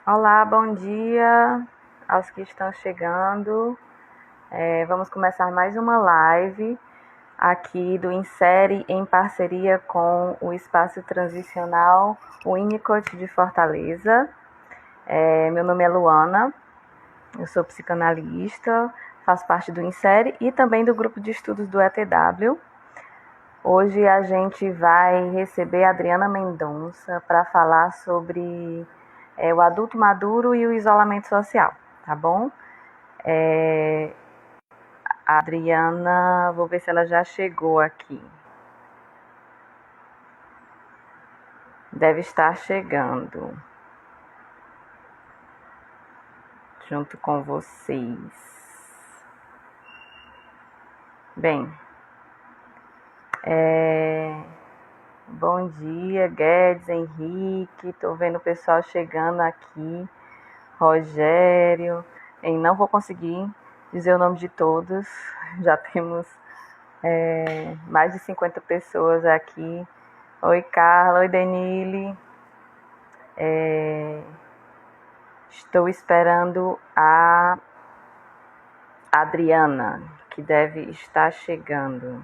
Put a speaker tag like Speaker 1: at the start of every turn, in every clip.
Speaker 1: Olá, bom dia aos que estão chegando. Vamos começar mais uma live aqui do Insere em parceria com o Espaço Transicional Winnicott de Fortaleza. Meu nome é Luana, eu sou psicanalista, faço parte do Insere e também do grupo de estudos do ETW. Hoje a gente vai receber a Adriana Mendonça para falar sobre o adulto maduro e o isolamento social, tá bom? A Adriana, vou ver se ela já chegou aqui. Deve estar chegando junto com vocês. Bem, bom dia, Guedes, Henrique, tô vendo o pessoal chegando aqui. Rogério, não vou conseguir dizer o nome de todos, já temos mais de 50 pessoas aqui. Oi, Carla, oi, Denile. Estou esperando a Adriana, que deve estar chegando.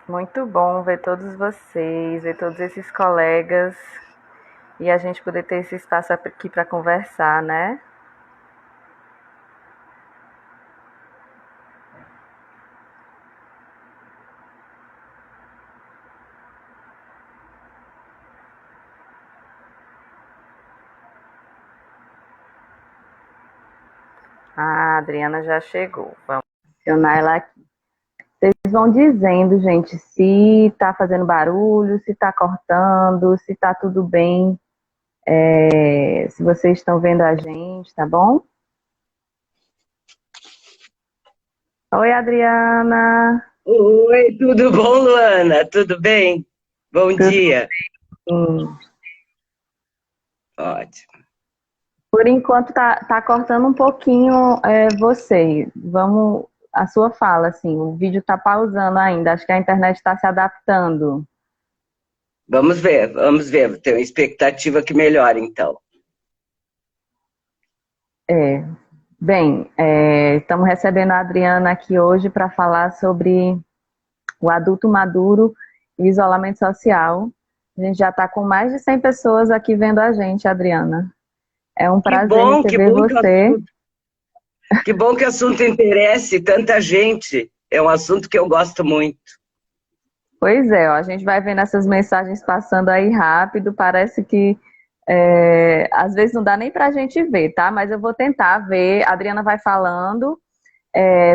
Speaker 1: Muito bom ver todos vocês, ver todos esses colegas e a gente poder ter esse espaço aqui para conversar, né? A Adriana já chegou. Vamos acionar ela aqui. Vocês vão dizendo, gente, se tá fazendo barulho, se tá cortando, se tá tudo bem, se vocês estão vendo a gente, tá bom? Oi, Adriana.
Speaker 2: Oi, tudo bom, Luana? Tudo bem? Bom
Speaker 1: Tudo
Speaker 2: dia.
Speaker 1: bem?
Speaker 2: Ótimo.
Speaker 1: Por enquanto tá cortando um pouquinho você. Vamos, a sua fala, assim, o vídeo tá pausando ainda. Acho que a internet está se adaptando.
Speaker 2: Vamos ver, vamos ver. Tenho expectativa que melhore, então.
Speaker 1: É. Bem, estamos recebendo a Adriana aqui hoje para falar sobre o adulto maduro e isolamento social. A gente já está com mais de 100 pessoas aqui vendo a gente, Adriana. É um
Speaker 2: Que
Speaker 1: prazer
Speaker 2: bom,
Speaker 1: receber você.
Speaker 2: que bom que o assunto interesse tanta gente. É um assunto que eu gosto muito.
Speaker 1: Pois é, ó, a gente vai vendo essas mensagens passando aí rápido, parece que às vezes não dá nem para a gente ver, tá? Mas eu vou tentar ver. A Adriana vai falando,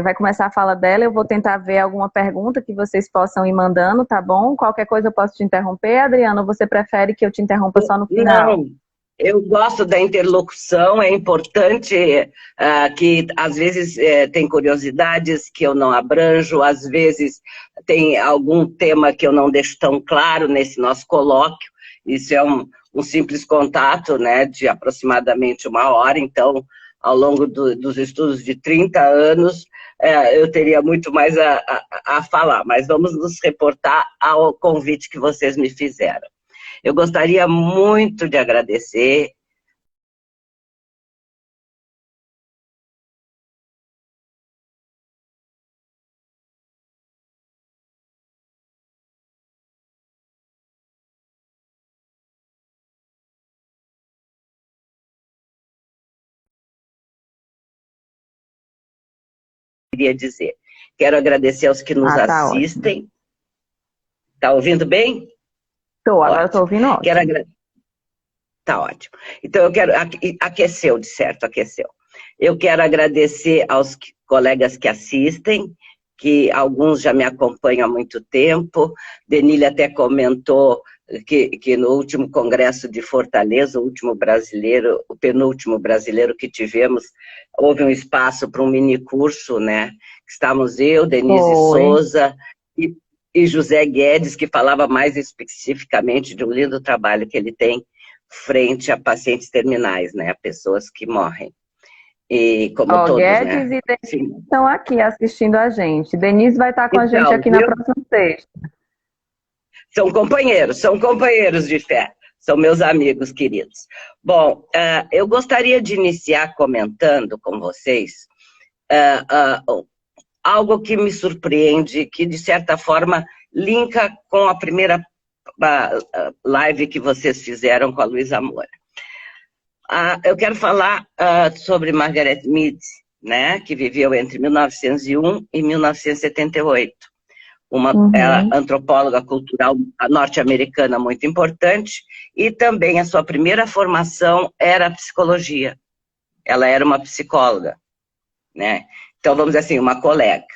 Speaker 1: vai começar a fala dela, eu vou tentar ver alguma pergunta que vocês possam ir mandando, tá bom? Qualquer coisa eu posso te interromper, Adriana, ou você prefere que eu te interrompa só no final?
Speaker 2: Não, eu gosto da interlocução, é importante que às vezes tem curiosidades que eu não abranjo, às vezes tem algum tema que eu não deixo tão claro nesse nosso colóquio. Isso é um simples contato, né, de aproximadamente 1 hora, então, ao longo dos estudos de 30 anos, eu teria muito mais a falar, mas vamos nos reportar ao convite que vocês me fizeram. Eu gostaria muito de agradecer. Queria dizer. Quero agradecer aos que nos
Speaker 1: Ah, tá ótimo.
Speaker 2: assistem. Está ouvindo bem?
Speaker 1: Agora estou
Speaker 2: Ótimo.
Speaker 1: ouvindo
Speaker 2: Quero
Speaker 1: ótimo.
Speaker 2: agra... Tá ótimo. Então, eu quero. Aqueceu, de certo, aqueceu. Eu quero agradecer aos colegas que assistem, que alguns já me acompanham há muito tempo. Denile até comentou que no último congresso de Fortaleza, o último brasileiro, o penúltimo brasileiro que tivemos, houve um espaço para um mini curso, né? Estávamos eu, Denise
Speaker 1: Foi.
Speaker 2: Souza e José Guedes, que falava mais especificamente de um lindo trabalho que ele tem frente a pacientes terminais, né? A pessoas que morrem. e como
Speaker 1: Ó,
Speaker 2: todos,
Speaker 1: Guedes
Speaker 2: né?
Speaker 1: e Denise
Speaker 2: Sim.
Speaker 1: estão aqui assistindo a gente. Denise vai estar com a gente
Speaker 2: Então,
Speaker 1: aqui na
Speaker 2: viu?
Speaker 1: próxima sexta.
Speaker 2: São companheiros de fé, são meus amigos queridos. Bom, eu gostaria de iniciar comentando com vocês algo que me surpreende, que de certa forma linka com a primeira live que vocês fizeram com a Luísa Moura. Eu quero falar sobre Margaret Mead, né, que viveu entre 1901 e 1978. Ela, antropóloga cultural norte-americana muito importante, e também a sua primeira formação era a psicologia. Ela era uma psicóloga, né? Então, vamos dizer assim, uma colega.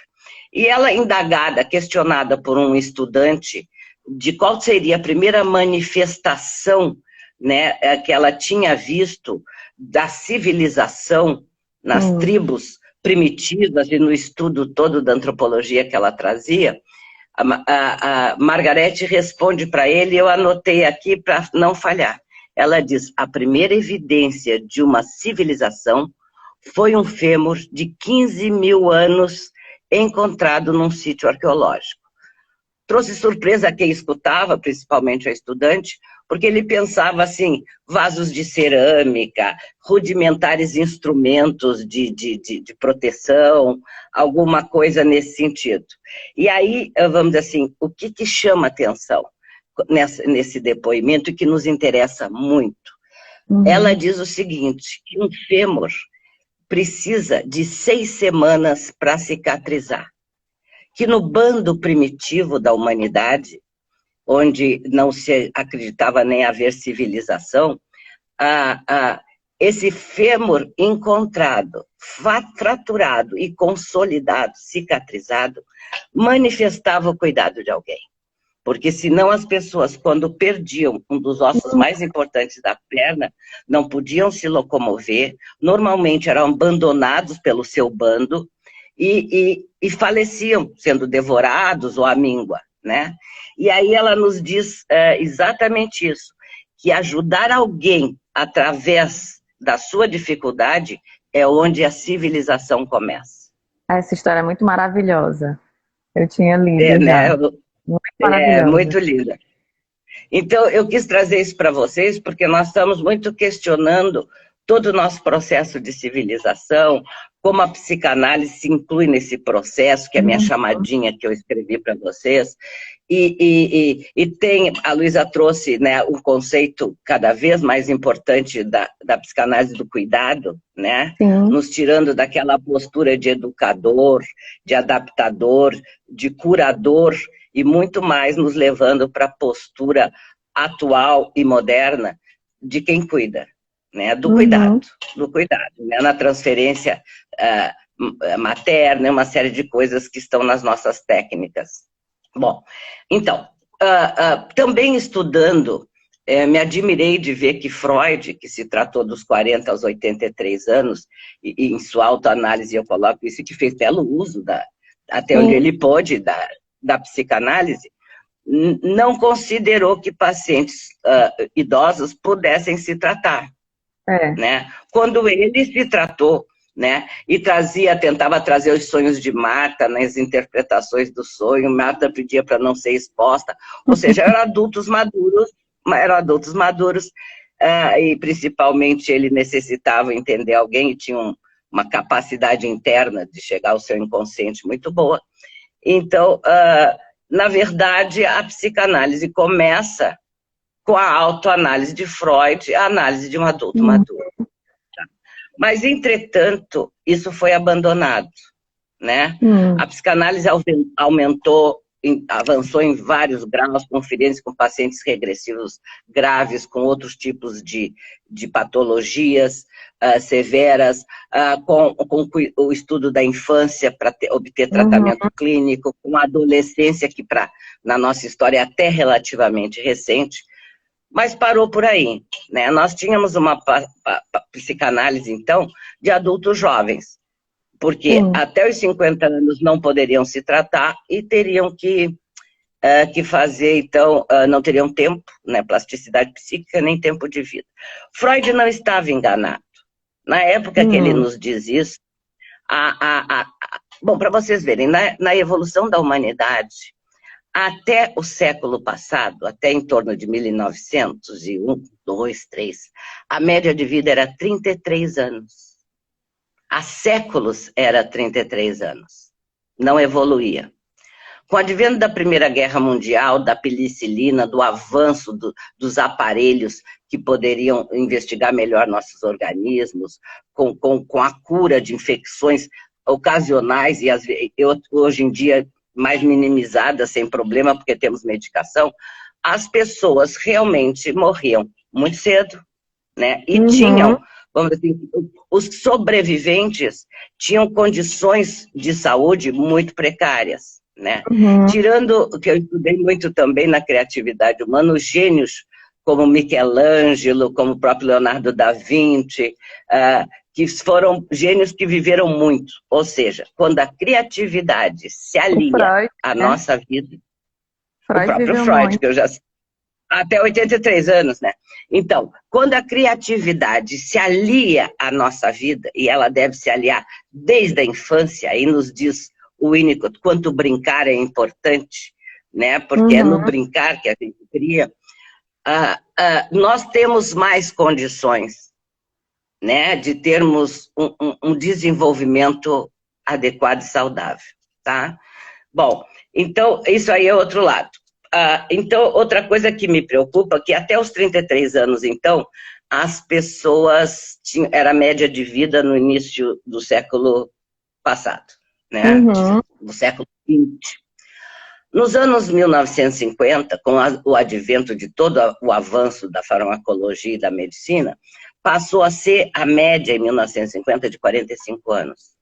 Speaker 2: E ela, indagada, questionada por um estudante de qual seria a primeira manifestação, né, que ela tinha visto da civilização nas tribos primitivas e no estudo todo da antropologia que ela trazia, a Margarete responde para ele, eu anotei aqui para não falhar. Ela diz, a primeira evidência de uma civilização foi um fêmur de 15 mil anos encontrado num sítio arqueológico. Trouxe surpresa a quem escutava, principalmente a estudante, porque ele pensava assim, vasos de cerâmica, rudimentares instrumentos de proteção, alguma coisa nesse sentido. E aí, vamos dizer assim, o que chama atenção nesse depoimento e que nos interessa muito? Ela diz o seguinte, que um fêmur precisa de 6 semanas para cicatrizar. Que no bando primitivo da humanidade, onde não se acreditava nem haver civilização, esse fêmur encontrado, fraturado e consolidado, cicatrizado, manifestava o cuidado de alguém. Porque senão as pessoas, quando perdiam um dos ossos mais importantes da perna, não podiam se locomover, normalmente eram abandonados pelo seu bando e faleciam, sendo devorados ou à míngua, né? E aí ela nos diz exatamente isso, que ajudar alguém através da sua dificuldade é onde a civilização começa.
Speaker 1: Essa história é muito maravilhosa. Eu tinha lido
Speaker 2: Né?
Speaker 1: já. Muito maravilhosa.
Speaker 2: Muito linda. Então, eu quis trazer isso para vocês, porque nós estamos muito questionando todo o nosso processo de civilização, como a psicanálise se inclui nesse processo, que é a minha chamadinha que eu escrevi para vocês. E tem, a Luísa trouxe, né, um conceito cada vez mais importante da psicanálise do cuidado, né? Nos tirando daquela postura de educador, de adaptador, de curador, e muito mais nos levando para a postura atual e moderna de quem cuida, né? Do cuidado, né? Na transferência materna, uma série de coisas que estão nas nossas técnicas. Bom, então, também estudando, me admirei de ver que Freud, que se tratou dos 40 aos 83 anos, e em sua autoanálise eu coloco isso, que fez belo uso, até onde ele pôde, da psicanálise, não considerou que pacientes idosos pudessem se tratar. Né? Quando ele se tratou, né, e tentava trazer os sonhos de Marta nas interpretações do sonho, Marta pedia para não ser exposta, ou seja, eram adultos maduros, e principalmente ele necessitava entender alguém e tinha uma capacidade interna de chegar ao seu inconsciente muito boa. Então, na verdade, a psicanálise começa com a autoanálise de Freud, a análise de um adulto maduro. Mas, entretanto, isso foi abandonado, né? A psicanálise avançou em vários graus, conferências com pacientes regressivos graves, com outros tipos de patologias severas, com o estudo da infância para obter tratamento clínico, com a adolescência, que na nossa história é até relativamente recente, mas parou por aí, né? Nós tínhamos uma psicanálise, então, de adultos jovens, porque até os 50 anos não poderiam se tratar e teriam que fazer, então, não teriam tempo, né, plasticidade psíquica, nem tempo de vida. Freud não estava enganado, Na época que ele nos diz isso, bom, para vocês verem, na evolução da humanidade, até o século passado, até em torno de 1901, 2, 3, a média de vida era 33 anos. Há séculos era 33 anos. Não evoluía. Com o advento da Primeira Guerra Mundial, da penicilina, do avanço dos aparelhos que poderiam investigar melhor nossos organismos, com a cura de infecções ocasionais e hoje em dia mais minimizadas, sem problema, porque temos medicação, as pessoas realmente morriam muito cedo, né? E tinham, vamos dizer assim, os sobreviventes tinham condições de saúde muito precárias, né? Tirando o que eu estudei muito também na criatividade humana, os gênios como Michelangelo, como o próprio Leonardo da Vinci, que foram gênios que viveram muito. Ou seja, quando a criatividade se alia à nossa vida, o próprio Freud, que eu já até 83 anos, né? Então, quando a criatividade se alia à nossa vida, e ela deve se aliar desde a infância, aí nos diz o Winnicott, quanto brincar é importante, né? Porque é no brincar que a gente cria. Nós temos mais condições, né, de termos um desenvolvimento adequado e saudável, tá? Bom, então, isso aí é outro lado. Então, outra coisa que me preocupa é que até os 33 anos, então, as pessoas era a média de vida no início do século passado, né? Do século XX. Nos anos 1950, com o advento de todo o avanço da farmacologia e da medicina, passou a ser a média em 1950 de 45 anos.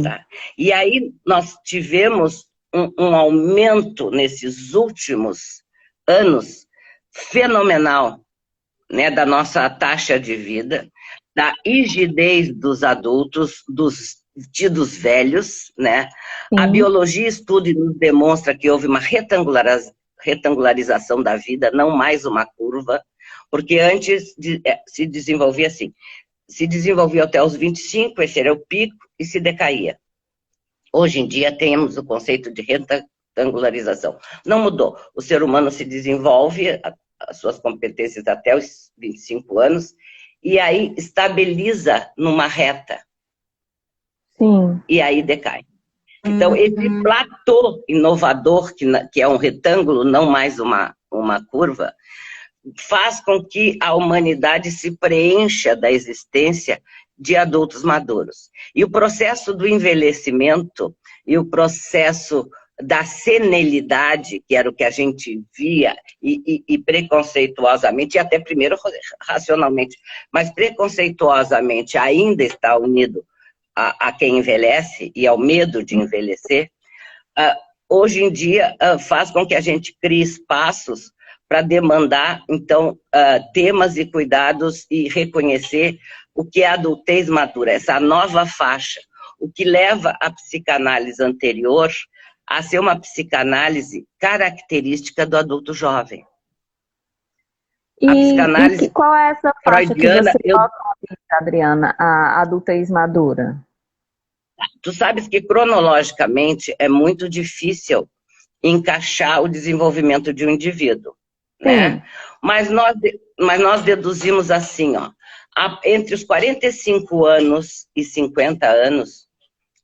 Speaker 2: Tá? E aí nós tivemos um aumento nesses últimos anos fenomenal, né, da nossa taxa de vida, da rigidez dos adultos, dos tidos velhos, né? A biologia estuda e nos demonstra que houve uma retangularização da vida, não mais uma curva, porque antes se desenvolvia assim, se desenvolvia até os 25, esse era o pico, e se decaía. Hoje em dia temos o conceito de retangularização. Não mudou, o ser humano se desenvolve, as suas competências até os 25 anos, e aí estabiliza numa reta.
Speaker 1: Sim.
Speaker 2: E aí decai. Então, esse platô inovador, que é um retângulo, não mais uma curva, faz com que a humanidade se preencha da existência de adultos maduros. E o processo do envelhecimento e o processo da senilidade, que era o que a gente via, e preconceituosamente, e até primeiro racionalmente, mas preconceituosamente ainda está unido a quem envelhece e ao medo de envelhecer, hoje em dia faz com que a gente crie espaços para demandar, então, temas e cuidados e reconhecer o que é a adultez madura, essa nova faixa, o que leva a psicanálise anterior a ser uma psicanálise característica do adulto jovem. A psicanálise
Speaker 1: qual é essa faixa
Speaker 2: freudiana,
Speaker 1: que você coloca, Adriana, a adultez madura?
Speaker 2: Tu sabes que cronologicamente é muito difícil encaixar o desenvolvimento de um indivíduo, né? Mas nós deduzimos assim, ó, entre os 45 anos e 50 anos,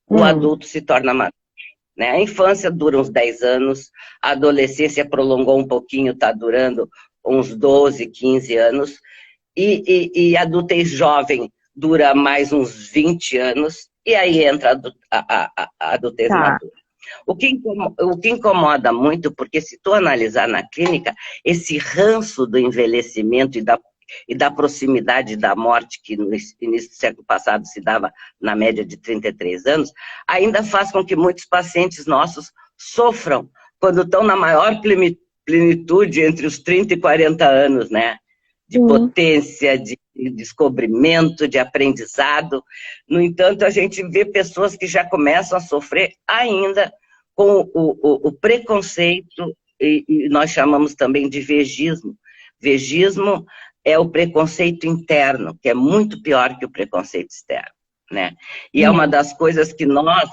Speaker 2: o adulto se torna maduro, né? A infância dura uns 10 anos, a adolescência prolongou um pouquinho, está durando uns 12, 15 anos, e a adultez jovem dura mais uns 20 anos, e aí entra a adultez madura. O que incomoda muito, porque se tu analisar na clínica, esse ranço do envelhecimento e da proximidade da morte, que no início do século passado se dava na média de 33 anos, ainda faz com que muitos pacientes nossos sofram quando estão na maior plenitude entre os 30 e 40 anos, né? De potência, de descobrimento, de aprendizado. No entanto, a gente vê pessoas que já começam a sofrer ainda com o preconceito, e nós chamamos também de vegismo. Vegismo é o preconceito interno, que é muito pior que o preconceito externo, né? E é uma das coisas que nós,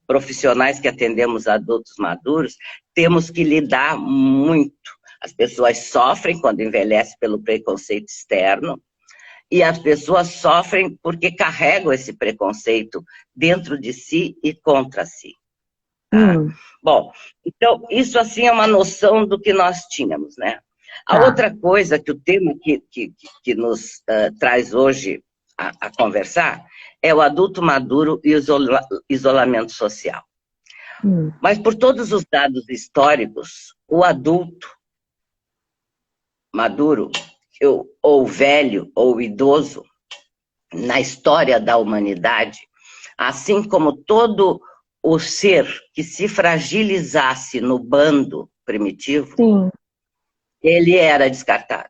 Speaker 2: profissionais que atendemos adultos maduros, temos que lidar muito. As pessoas sofrem quando envelhecem pelo preconceito externo, e as pessoas sofrem porque carregam esse preconceito dentro de si e contra si. Tá? Bom, então, isso assim é uma noção do que nós tínhamos, né? A outra coisa que o tema que nos traz hoje a conversar é o adulto maduro e o isolamento social. Mas por todos os dados históricos, o adulto maduro, ou velho, ou idoso, na história da humanidade, assim como todo o ser que se fragilizasse no bando primitivo, sim, ele era descartado,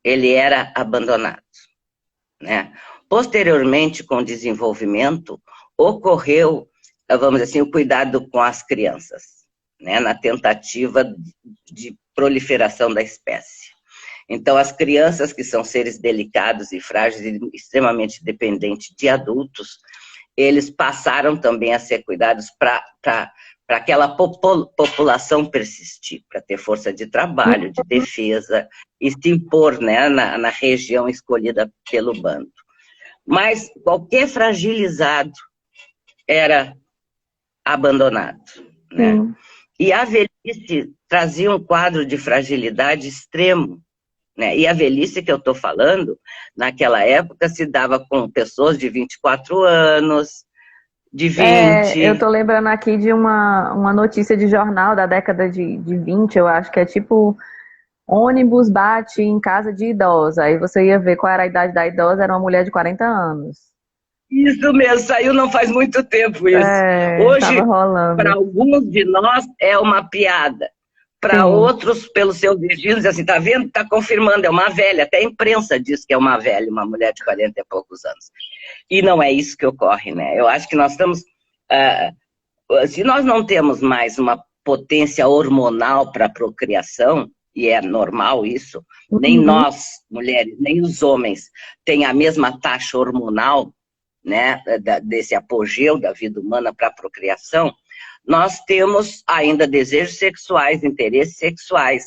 Speaker 2: ele era abandonado, né? Posteriormente, com o desenvolvimento, ocorreu, vamos dizer assim, o cuidado com as crianças, né? Na tentativa de proliferação da espécie. Então, as crianças, que são seres delicados e frágeis e extremamente dependentes de adultos, eles passaram também a ser cuidados para aquela população persistir, para ter força de trabalho, de defesa, e se impor, né, na região escolhida pelo bando. Mas qualquer fragilizado era abandonado, né? E a velhice trazia um quadro de fragilidade extremo, né? E a velhice que eu estou falando, naquela época, se dava com pessoas de 24 anos, de 20.
Speaker 1: Eu tô lembrando aqui de uma notícia de jornal da década de 20, eu acho que é tipo, ônibus bate em casa de idosa. Aí você ia ver qual era a idade da idosa, era uma mulher de 40 anos.
Speaker 2: Isso mesmo, saiu não faz muito tempo isso. Hoje, para alguns de nós, é uma piada. Para outros, pelos seus vizinhos, assim, tá vendo? Tá confirmando, é uma velha. Até a imprensa diz que é uma velha, uma mulher de 40 e poucos anos. E não é isso que ocorre, né? Eu acho que nós estamos... se nós não temos mais uma potência hormonal para a procriação, e é normal isso, nem nós, mulheres, nem os homens, têm a mesma taxa hormonal, né, desse apogeu da vida humana para a procriação, nós temos ainda desejos sexuais, interesses sexuais,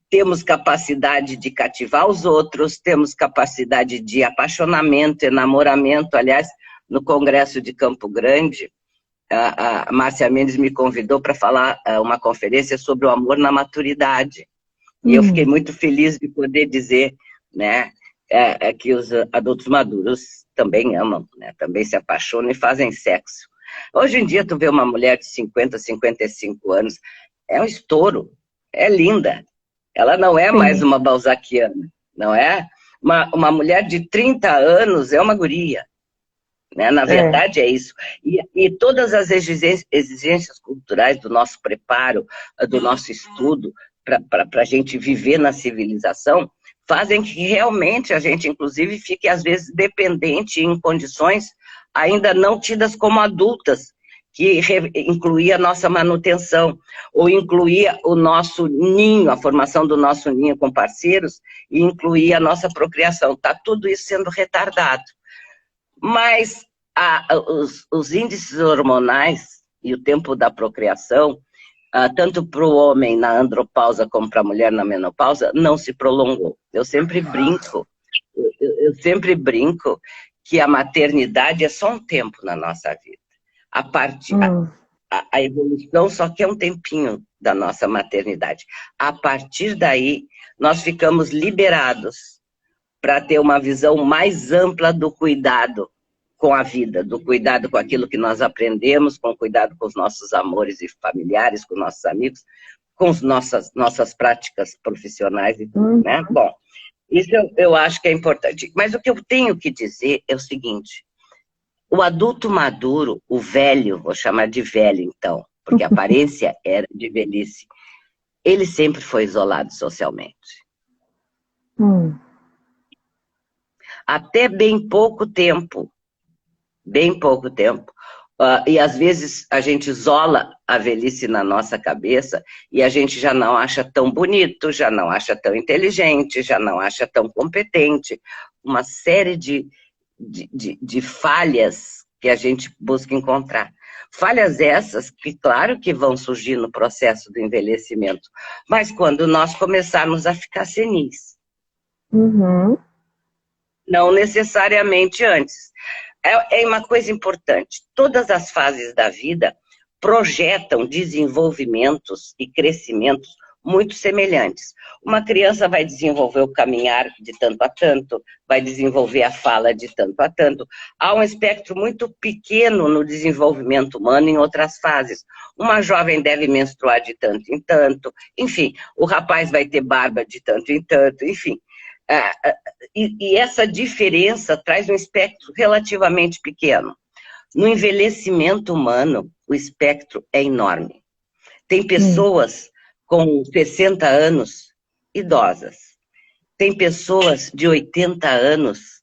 Speaker 2: temos capacidade de cativar os outros, temos capacidade de apaixonamento, enamoramento. Aliás, no Congresso de Campo Grande, a Márcia Mendes me convidou para falar uma conferência sobre o amor na maturidade. E eu fiquei muito feliz de poder dizer, né, que os adultos maduros também amam, né, também se apaixonam e fazem sexo. Hoje em dia, tu vê uma mulher de 50, 55 anos, é um estouro, é linda. Ela não é mais uma balzaquiana, não é? Uma mulher de 30 anos é uma guria. Né? Na verdade é isso. E todas as exigências culturais do nosso preparo, do nosso estudo, para a gente viver na civilização, fazem que realmente a gente, inclusive, fique às vezes dependente em condições ainda não tidas como adultas, que incluía a nossa manutenção, ou incluía o nosso ninho, a formação do nosso ninho com parceiros, e incluía a nossa procriação. Está tudo isso sendo retardado. Mas os índices hormonais e o tempo da procriação, tanto para o homem na andropausa como para a mulher na menopausa, não se prolongou. Eu sempre brinco que a maternidade é só um tempo na nossa vida. A evolução só quer um tempinho da nossa maternidade. A partir daí, nós ficamos liberados para ter uma visão mais ampla do cuidado com a vida, do cuidado com aquilo que nós aprendemos, com o cuidado com os nossos amores e familiares, com nossos amigos, com as nossas práticas profissionais, né? Bom, isso eu acho que é importante. Mas o que eu tenho que dizer é o seguinte: o adulto maduro, o velho, vou chamar de velho então, porque a aparência era de velhice, ele sempre foi isolado socialmente. Até bem pouco tempo, E às vezes a gente isola a velhice na nossa cabeça e a gente já não acha tão bonito, já não acha tão inteligente, já não acha tão competente. Uma série de falhas que a gente busca encontrar. Falhas essas que, claro, que vão surgir no processo do envelhecimento, mas quando nós começarmos a ficar senis.
Speaker 1: Uhum.
Speaker 2: Não necessariamente antes. É uma coisa importante. Todas as fases da vida projetam desenvolvimentos e crescimentos muito semelhantes. Uma criança vai desenvolver o caminhar de tanto a tanto, vai desenvolver a fala de tanto a tanto. Há um espectro muito pequeno no desenvolvimento humano em outras fases. Uma jovem deve menstruar de tanto em tanto, enfim, o rapaz vai ter barba de tanto em tanto, enfim. E essa diferença traz um espectro relativamente pequeno. No envelhecimento humano, o espectro é enorme. Tem pessoas com 60 anos idosas. Tem pessoas de 80 anos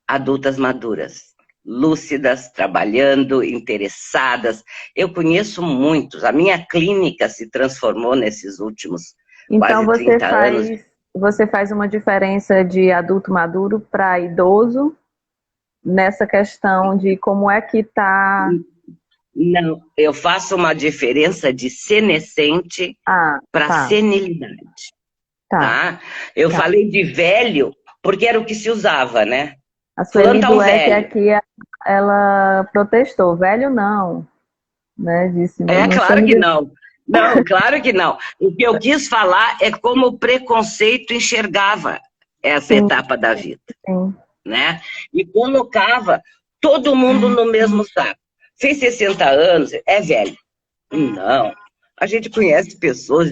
Speaker 2: adultas maduras, lúcidas, trabalhando, interessadas. Eu conheço muitos. A minha clínica se transformou nesses últimos
Speaker 1: Então
Speaker 2: quase 30 anos.
Speaker 1: você faz uma diferença de adulto maduro para idoso nessa questão de como é que está.
Speaker 2: Não, eu faço uma diferença de senescente para
Speaker 1: Tá,
Speaker 2: senilidade.
Speaker 1: tá.
Speaker 2: Tá? Eu falei de velho porque era o que se usava, né?
Speaker 1: A Sueli
Speaker 2: Planta um
Speaker 1: Dueck
Speaker 2: velho.
Speaker 1: aqui, ela protestou, velho não, né? Disse,
Speaker 2: É
Speaker 1: não
Speaker 2: claro
Speaker 1: chame
Speaker 2: que
Speaker 1: de...
Speaker 2: não. Não, claro que não. O que eu quis falar é como o preconceito enxergava essa
Speaker 1: Sim,
Speaker 2: etapa da vida,
Speaker 1: sim.
Speaker 2: né? E colocava todo mundo no mesmo saco. Fez 60 anos, é velho. Não. A gente conhece pessoas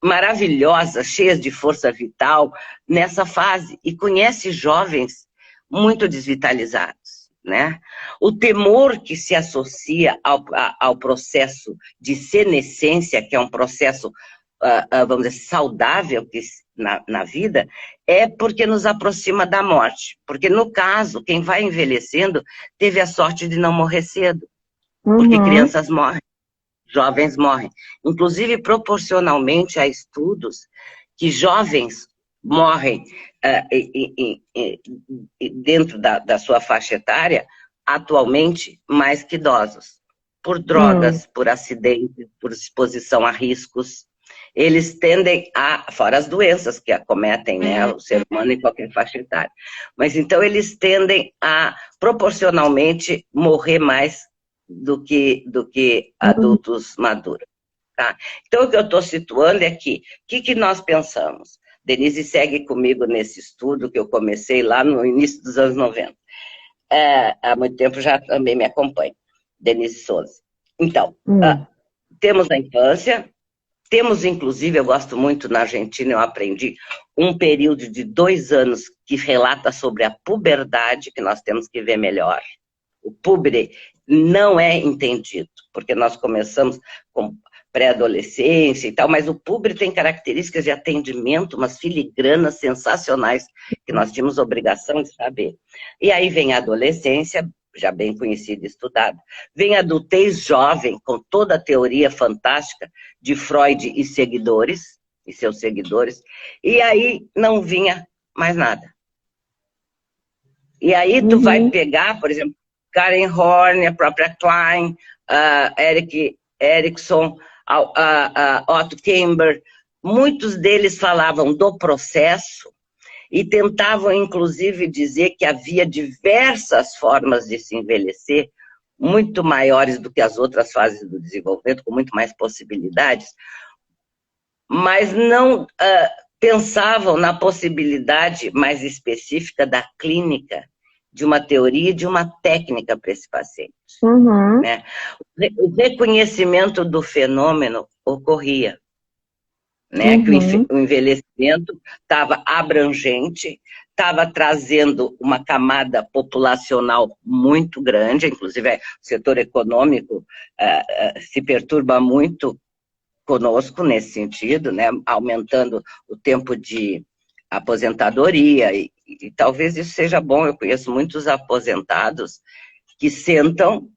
Speaker 2: maravilhosas, cheias de força vital nessa fase, e conhece jovens muito desvitalizados, né? O temor que se associa ao processo de senescência, que é um processo, vamos dizer, saudável na vida, é porque nos aproxima da morte. Porque, no caso, quem vai envelhecendo teve a sorte de não morrer cedo, porque crianças morrem. Jovens morrem. Inclusive, proporcionalmente a estudos, que jovens morrem dentro da sua faixa etária, atualmente, mais que idosos. Por drogas, por acidentes, por exposição a riscos. Eles tendem fora as doenças que acometem, né, o ser humano em qualquer faixa etária. Mas então eles tendem a, proporcionalmente, morrer mais do que adultos maduros. Tá? Então, o que eu estou situando é que, o que nós pensamos? Denise segue comigo nesse estudo que eu comecei lá no início dos anos 90. Há muito tempo já também me acompanha, Denise Souza. Então, temos a infância, temos, inclusive, eu gosto muito, na Argentina eu aprendi, um período de 2 anos que relata sobre a puberdade, que nós temos que ver melhor. O pubre não é entendido, porque nós começamos com pré-adolescência e tal, mas o pubre tem características de atendimento, umas filigranas sensacionais, que nós tínhamos obrigação de saber. E aí vem a adolescência, já bem conhecida e estudada, vem a adultez jovem, com toda a teoria fantástica de Freud e seguidores, e seus seguidores, e aí não vinha mais nada. E aí tu vai pegar, por exemplo, Karen Horney, a própria Klein, Eric Erickson, Otto Kemper, muitos deles falavam do processo e tentavam, inclusive, dizer que havia diversas formas de se envelhecer, muito maiores do que as outras fases do desenvolvimento, com muito mais possibilidades, mas não pensavam na possibilidade mais específica da clínica, de uma teoria e de uma técnica para esse paciente. Né? O reconhecimento do fenômeno ocorria, né? Que o envelhecimento estava abrangente, estava trazendo uma camada populacional muito grande, inclusive o setor econômico se perturba muito conosco nesse sentido, né? Aumentando o tempo de aposentadoria, e talvez isso seja bom. Eu conheço muitos aposentados que sentam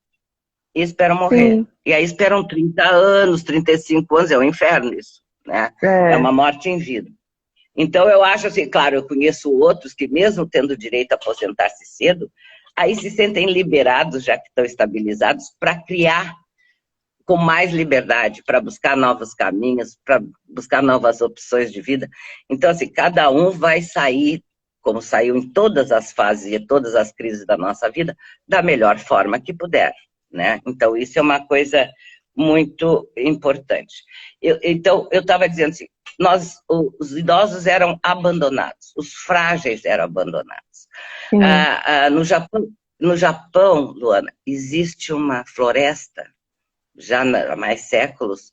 Speaker 2: e esperam morrer.
Speaker 1: Sim.
Speaker 2: E aí esperam 30 anos, 35 anos, é um inferno isso, né? É uma morte em vida. Então eu acho assim, claro, eu conheço outros que mesmo tendo direito a aposentar-se cedo, aí se sentem liberados, já que estão estabilizados, para criar com mais liberdade, para buscar novos caminhos, para buscar novas opções de vida. Então, assim, cada um vai sair, como saiu em todas as fases e todas as crises da nossa vida, da melhor forma que puder, né? Então, isso é uma coisa muito importante. Então, eu estava dizendo assim, os idosos eram abandonados, os frágeis eram abandonados. No Japão, Luana, existe uma floresta já há mais séculos,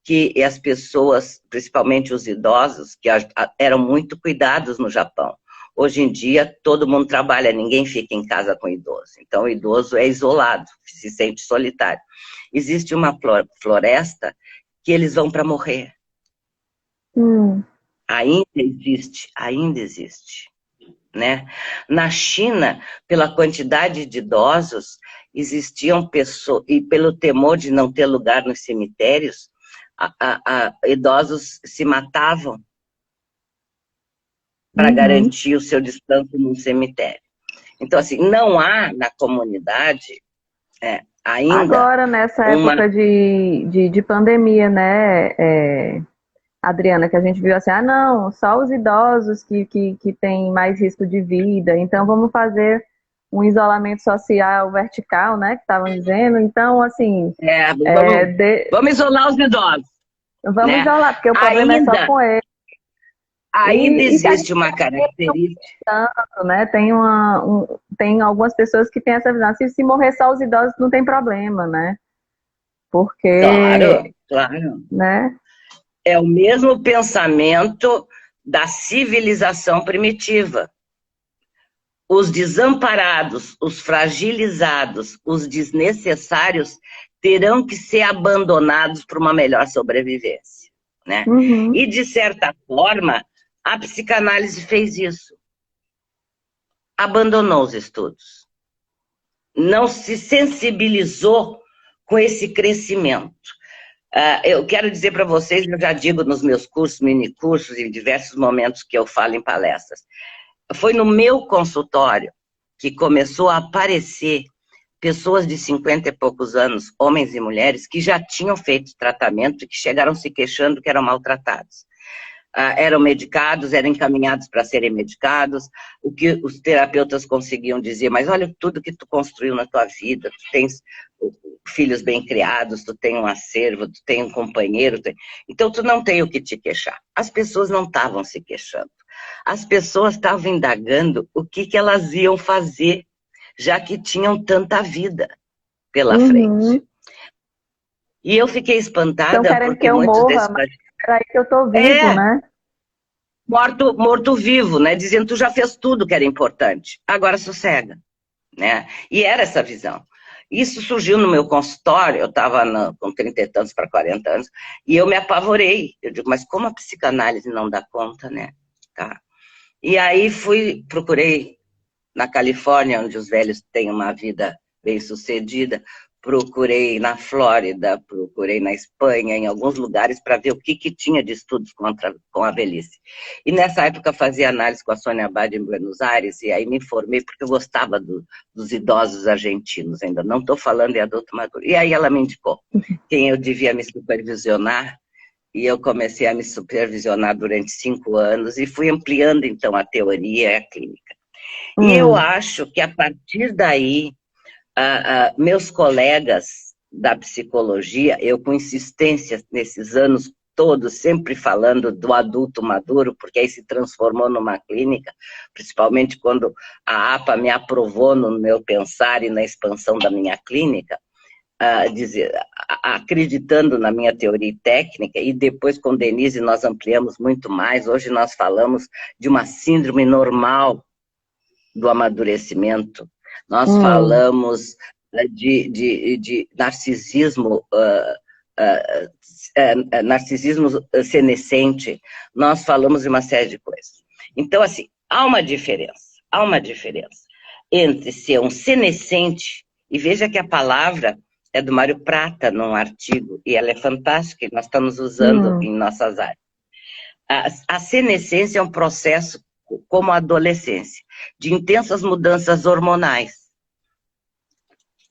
Speaker 2: que as pessoas, principalmente os idosos, que eram muito cuidados no Japão. Hoje em dia, todo mundo trabalha, ninguém fica em casa com idoso. Então, o idoso é isolado, se sente solitário. Existe uma floresta que eles vão para morrer. Ainda existe. Né? Na China, pela quantidade de idosos, existiam pessoas, e pelo temor de não ter lugar nos cemitérios, idosos se matavam para garantir o seu descanso num cemitério. Então, assim, não há na comunidade ainda...
Speaker 1: Agora, nessa época de pandemia, né, Adriana, que a gente viu assim, não, só os idosos que têm mais risco de vida, então vamos fazer um isolamento social vertical, né, que estavam dizendo, então, assim...
Speaker 2: Vamos isolar os idosos.
Speaker 1: Vamos isolar, porque o problema é só com eles.
Speaker 2: Ainda existe uma característica...
Speaker 1: Tanto, né, tem algumas pessoas que têm essa visão, se morrer só os idosos não tem problema, né, porque...
Speaker 2: Claro.
Speaker 1: Né?
Speaker 2: É o mesmo pensamento da civilização primitiva. Os desamparados, os fragilizados, os desnecessários terão que ser abandonados para uma melhor sobrevivência, né? E, de certa forma, a psicanálise fez isso. Abandonou os estudos. Não se sensibilizou com esse crescimento. Eu quero dizer para vocês, eu já digo nos meus cursos, minicursos, em diversos momentos que eu falo em palestras, foi no meu consultório que começou a aparecer pessoas de 50 e poucos anos, homens e mulheres, que já tinham feito tratamento e que chegaram se queixando que eram maltratados. Eram medicados, eram encaminhados para serem medicados, o que os terapeutas conseguiam dizer, mas olha tudo que tu construiu na tua vida, tu tens filhos bem criados, tu tem um acervo, tu tem um companheiro, então tu não tem o que te queixar. As pessoas não estavam se queixando, as pessoas estavam indagando o que elas iam fazer, já que tinham tanta vida pela frente. E eu fiquei espantada porque muitos desses...
Speaker 1: Peraí que eu tô vivo, né?
Speaker 2: Morto-vivo, né? Dizendo, tu já fez tudo que era importante, agora sossega, né? E era essa visão. Isso surgiu no meu consultório, eu estava com 30 e tantos para 40 anos, e eu me apavorei. Eu digo, mas como a psicanálise não dá conta, né? Tá. E aí procurei na Califórnia, onde os velhos têm uma vida bem-sucedida, procurei na Flórida, procurei na Espanha, em alguns lugares, para ver o que tinha de estudos com a velhice. E nessa época fazia análise com a Sônia Abad em Buenos Aires, e aí me informei, porque eu gostava dos idosos argentinos, ainda não estou falando em adulto maduro. E aí ela me indicou quem eu devia me supervisionar, e eu comecei a me supervisionar durante 5 anos, e fui ampliando, então, a teoria e a clínica. E eu acho que, a partir daí, meus colegas da psicologia, eu com insistência nesses anos todos, sempre falando do adulto maduro, porque aí se transformou numa clínica, principalmente quando a APA me aprovou no meu pensar e na expansão da minha clínica, acreditando na minha teoria técnica, e depois com Denise nós ampliamos muito mais. Hoje nós falamos de uma síndrome normal do amadurecimento. Nós falamos de narcisismo, narcisismo senescente, nós falamos de uma série de coisas. Então, assim, há uma diferença entre ser um senescente E veja que a palavra é do Mário Prata, num artigo, e ela é fantástica, e nós estamos usando em nossas áreas. A senescência é um processo como a adolescência, de intensas mudanças hormonais.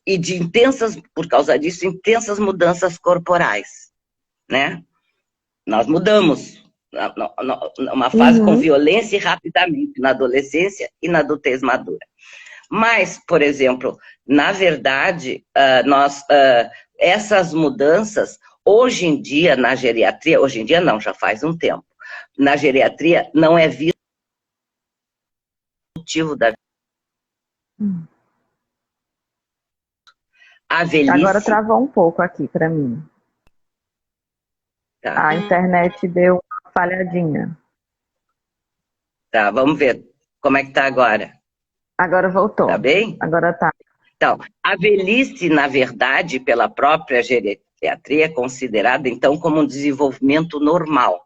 Speaker 2: E de intensas, por causa disso, intensas mudanças corporais, né? Nós mudamos uma fase com violência e rapidamente, na adolescência e na adultez madura. Mas, por exemplo, na verdade, essas mudanças, hoje em dia, na geriatria, hoje em dia não, já faz um tempo, na geriatria não é visto o motivo da a velhice.
Speaker 1: Agora travou um pouco aqui para mim.
Speaker 2: Tá.
Speaker 1: A internet deu uma falhadinha.
Speaker 2: Tá, vamos ver como é que tá agora.
Speaker 1: Agora voltou.
Speaker 2: Tá bem?
Speaker 1: Agora tá.
Speaker 2: Então, a velhice, na verdade, pela própria geriatria, é considerada, então, como um desenvolvimento normal.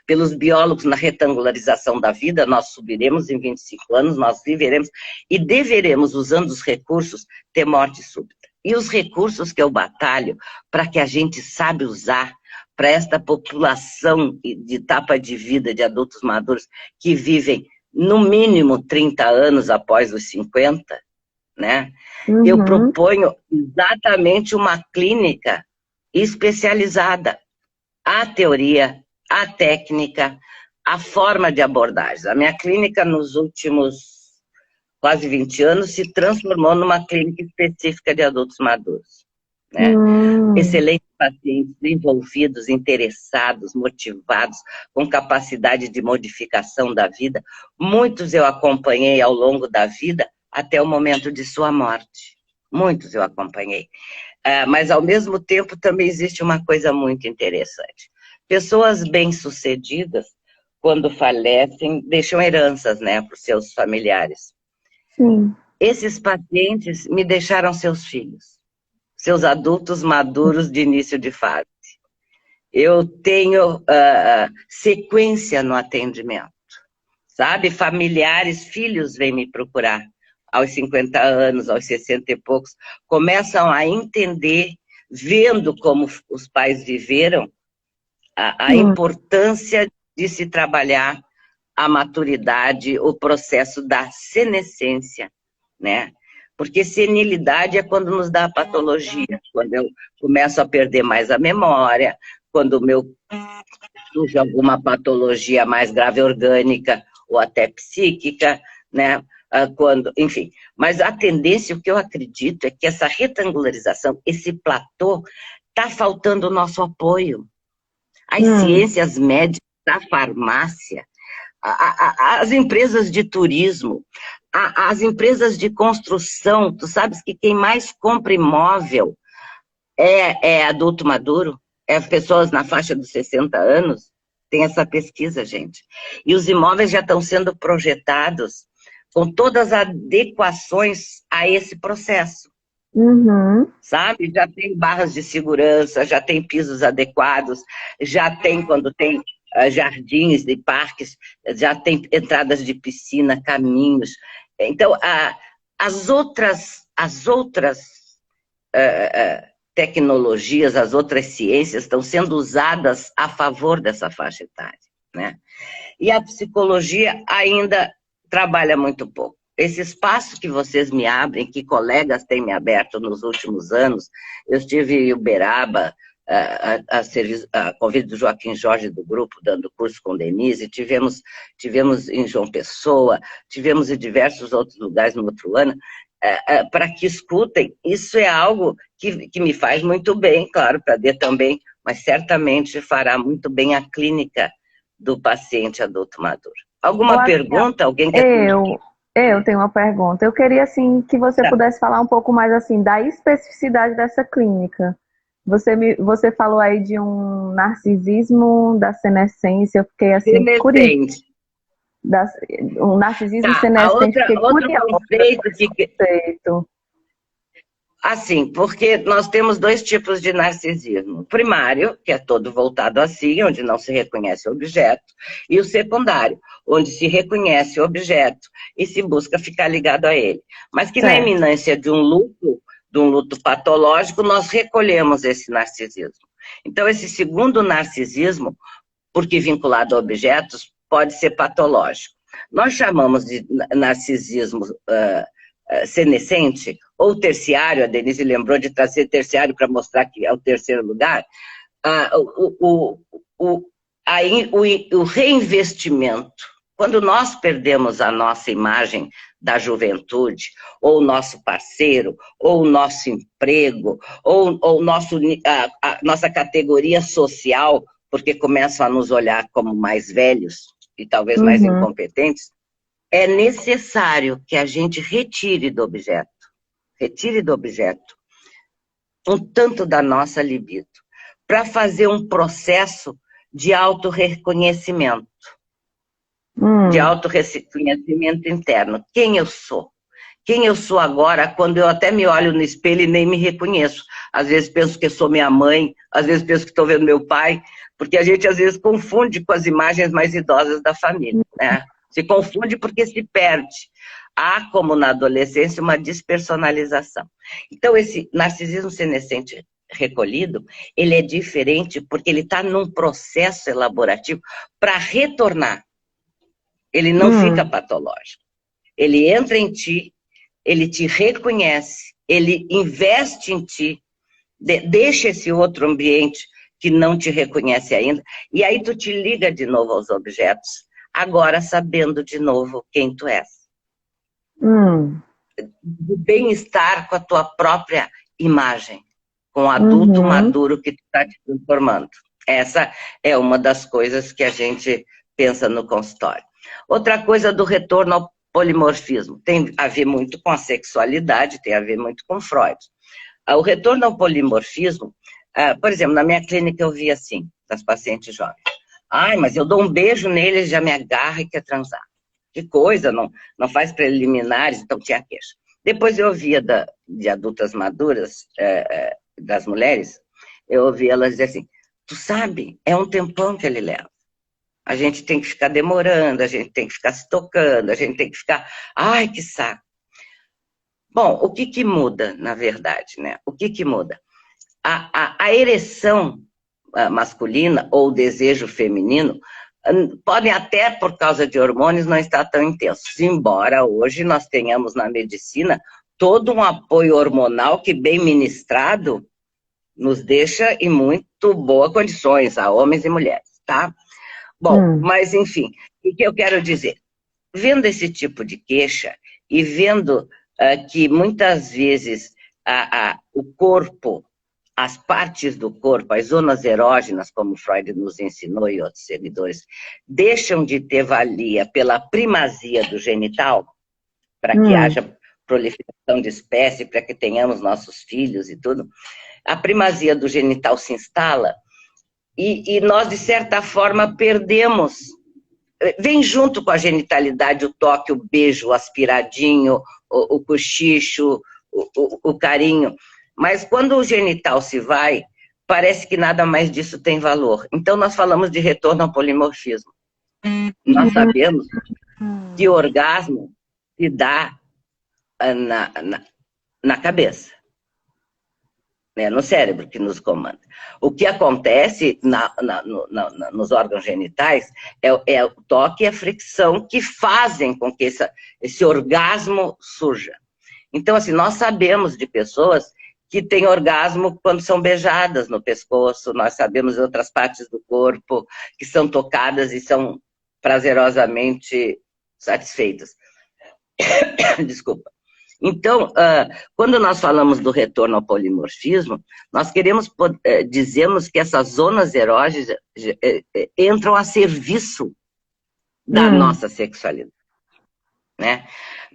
Speaker 2: Pelos biólogos, na retangularização da vida, nós subiremos em 25 anos, nós viveremos e deveremos, usando os recursos, ter morte súbita. E os recursos que eu batalho para que a gente sabe usar para esta população de etapa de vida de adultos maduros que vivem no mínimo 30 anos após os 50, né? Eu proponho exatamente uma clínica especializada. A teoria, a técnica, a forma de abordagem. A minha clínica, nos últimos quase 20 anos, se transformou numa clínica específica de adultos maduros, né? Excelentes pacientes envolvidos, interessados, motivados, com capacidade de modificação da vida. Muitos eu acompanhei ao longo da vida, até o momento de sua morte. Muitos eu acompanhei. Mas, ao mesmo tempo, também existe uma coisa muito interessante. Pessoas bem-sucedidas, quando falecem, deixam heranças, né, para os seus familiares.
Speaker 1: Sim.
Speaker 2: Esses pacientes me deixaram seus filhos, seus adultos maduros de início de fase. Eu tenho sequência no atendimento, sabe? Familiares, filhos vêm me procurar aos 50 anos, aos 60 e poucos, começam a entender, vendo como os pais viveram, a importância de se trabalhar a maturidade, o processo da senescência, né? Porque senilidade é quando nos dá a patologia, quando eu começo a perder mais a memória, quando surge alguma patologia mais grave orgânica ou até psíquica, né? Enfim, mas a tendência, o que eu acredito, é que essa retangularização, esse platô, está faltando o nosso apoio. As ciências médicas, a farmácia, as empresas de turismo, as empresas de construção, tu sabes que quem mais compra imóvel é adulto maduro, é pessoas na faixa dos 60 anos, tem essa pesquisa, gente. E os imóveis já estão sendo projetados com todas as adequações a esse processo. Sabe? Já tem barras de segurança, já tem pisos adequados, já tem, quando tem jardins e parques, já tem entradas de piscina, caminhos. Então, as outras tecnologias, as outras ciências estão sendo usadas a favor dessa faixa etária, né? E a psicologia ainda trabalha muito pouco. Esse espaço que vocês me abrem, que colegas têm me aberto nos últimos anos, eu estive em Uberaba, a convite do Joaquim Jorge do grupo, dando curso com Denise, tivemos em João Pessoa, tivemos em diversos outros lugares no outro ano, para que escutem. Isso é algo que me faz muito bem, claro, para D também, mas certamente fará muito bem a clínica do paciente adulto maduro. Alguma pergunta? Alguém quer?
Speaker 1: Eu tenho uma pergunta. Eu queria, assim, que você pudesse falar um pouco mais, assim, da especificidade dessa clínica. Você falou aí de um narcisismo da senescência, eu fiquei, assim, curiosa. Um narcisismo senescente, fiquei curiosa. Conceito.
Speaker 2: Assim, porque nós temos dois tipos de narcisismo. O primário, que é todo voltado a si, onde não se reconhece o objeto, e o secundário, onde se reconhece o objeto e se busca ficar ligado a ele. Mas que na iminência de um luto, de um luto patológico, nós recolhemos esse narcisismo. Então, esse segundo narcisismo, porque vinculado a objetos, pode ser patológico. Nós chamamos de narcisismo senescente ou terciário, a Denise lembrou de trazer terciário para mostrar que é o terceiro lugar, o reinvestimento. Quando nós perdemos a nossa imagem da juventude, ou o nosso parceiro, ou o nosso emprego, ou nossa categoria social, porque começam a nos olhar como mais velhos e talvez mais incompetentes, é necessário que a gente retire do objeto um tanto da nossa libido, para fazer um processo de autorreconhecimento, de autorreconhecimento interno. Quem eu sou? Quem eu sou agora, quando eu até me olho no espelho e nem me reconheço. Às vezes penso que eu sou minha mãe, às vezes penso que estou vendo meu pai, porque a gente às vezes confunde com as imagens mais idosas da família, né? Se confunde porque se perde. Há, como na adolescência, uma despersonalização. Então, esse narcisismo senescente recolhido, ele é diferente porque ele está num processo elaborativo para retornar. Ele não fica patológico. Ele entra em ti, ele te reconhece, ele investe em ti, deixa esse outro ambiente que não te reconhece ainda, e aí tu te liga de novo aos objetos, agora sabendo de novo quem tu és. Do bem-estar com a tua própria imagem, com o adulto maduro que tu está te transformando. Essa é uma das coisas que a gente pensa no consultório. Outra coisa do retorno ao polimorfismo, tem a ver muito com a sexualidade, tem a ver muito com Freud. O retorno ao polimorfismo, por exemplo, na minha clínica eu vi assim, das pacientes jovens. Ai, mas eu dou um beijo nele, já me agarra e quer transar. Que coisa, não faz preliminares, então tinha queixa. Depois eu ouvia de adultas maduras, das mulheres, eu ouvia elas dizer assim, tu sabe, é um tempão que ele leva. A gente tem que ficar demorando, a gente tem que ficar se tocando, a gente tem que ficar... Ai, que saco. Bom, o que muda, na verdade, né? O que muda? A ereção masculina ou o desejo feminino podem até, por causa de hormônios, não estar tão intensos. Embora hoje nós tenhamos na medicina todo um apoio hormonal que, bem ministrado, nos deixa em muito boas condições, a homens e mulheres, tá? Bom, mas enfim, o que eu quero dizer? Vendo esse tipo de queixa e vendo que muitas vezes o corpo, as partes do corpo, as zonas erógenas, como Freud nos ensinou e outros seguidores, deixam de ter valia pela primazia do genital, para que haja proliferação de espécie, para que tenhamos nossos filhos e tudo, a primazia do genital se instala e nós, de certa forma, perdemos. Vem junto com a genitalidade o toque, o beijo, o aspiradinho, o cochicho, o carinho. Mas quando o genital se vai, parece que nada mais disso tem valor. Então nós falamos de retorno ao polimorfismo. Nós sabemos que o orgasmo se dá na cabeça, né, no cérebro que nos comanda. O que acontece nos órgãos genitais é o toque e a fricção que fazem com que esse orgasmo surja. Então, assim, nós sabemos de pessoas que têm orgasmo quando são beijadas no pescoço, nós sabemos de outras partes do corpo que são tocadas e são prazerosamente satisfeitas. Desculpa. Então, quando nós falamos do retorno ao polimorfismo, nós dizemos que essas zonas erógenas entram a serviço da nossa sexualidade, né?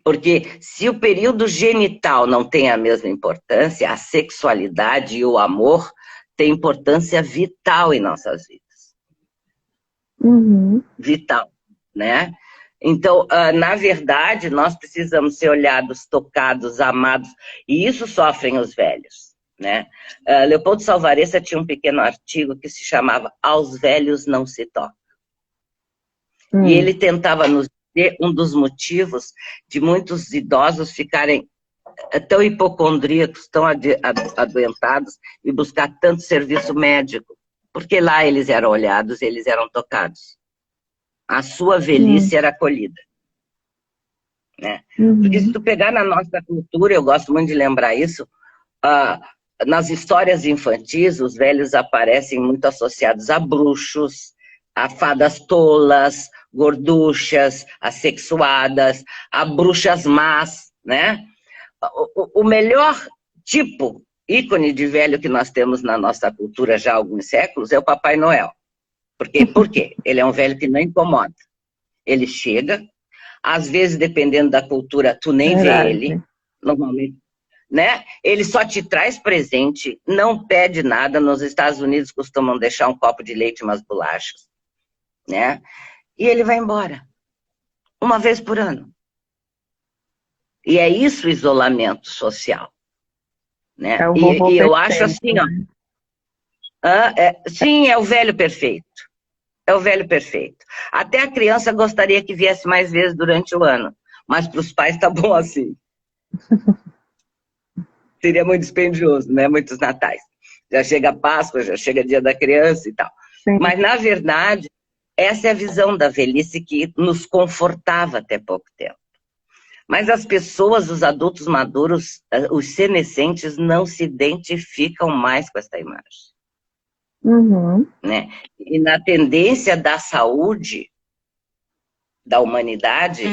Speaker 2: Porque se o período genital não tem a mesma importância, a sexualidade e o amor têm importância vital em nossas vidas. Vital, né? Então, na verdade, nós precisamos ser olhados, tocados, amados, e isso sofrem os velhos, né? Leopoldo Salvaressa tinha um pequeno artigo que se chamava Aos Velhos Não Se Toca. E ele tentava nos dizer um dos motivos de muitos idosos ficarem tão hipocondríacos, tão adoentados e buscar tanto serviço médico? Porque lá eles eram olhados, eles eram tocados. A sua velhice era acolhida. Né? Porque se tu pegar na nossa cultura, eu gosto muito de lembrar isso, nas histórias infantis, os velhos aparecem muito associados a bruxos, a fadas tolas, gorduchas, assexuadas, a bruxas más, né? O melhor tipo, ícone de velho que nós temos na nossa cultura já há alguns séculos é o Papai Noel. Por quê? Ele é um velho que não incomoda. Ele chega, às vezes, dependendo da cultura, tu nem vê ele, normalmente, né? Ele só te traz presente, não pede nada. Nos Estados Unidos costumam deixar um copo de leite e umas bolachas, né? E ele vai embora, uma vez por ano. E é isso o isolamento social, né?
Speaker 1: É o
Speaker 2: E eu acho assim, ó, sim, é o velho perfeito. É o velho perfeito. Até a criança gostaria que viesse mais vezes durante o ano, mas para os pais tá bom assim. Seria muito dispendioso, né? Muitos natais. Já chega a Páscoa, já chega Dia da Criança e tal. Sim. Mas, na verdade, essa é a visão da velhice que nos confortava até pouco tempo. Mas as pessoas, os adultos maduros, os senescentes, não se identificam mais com essa imagem. Né? E na tendência da saúde da humanidade,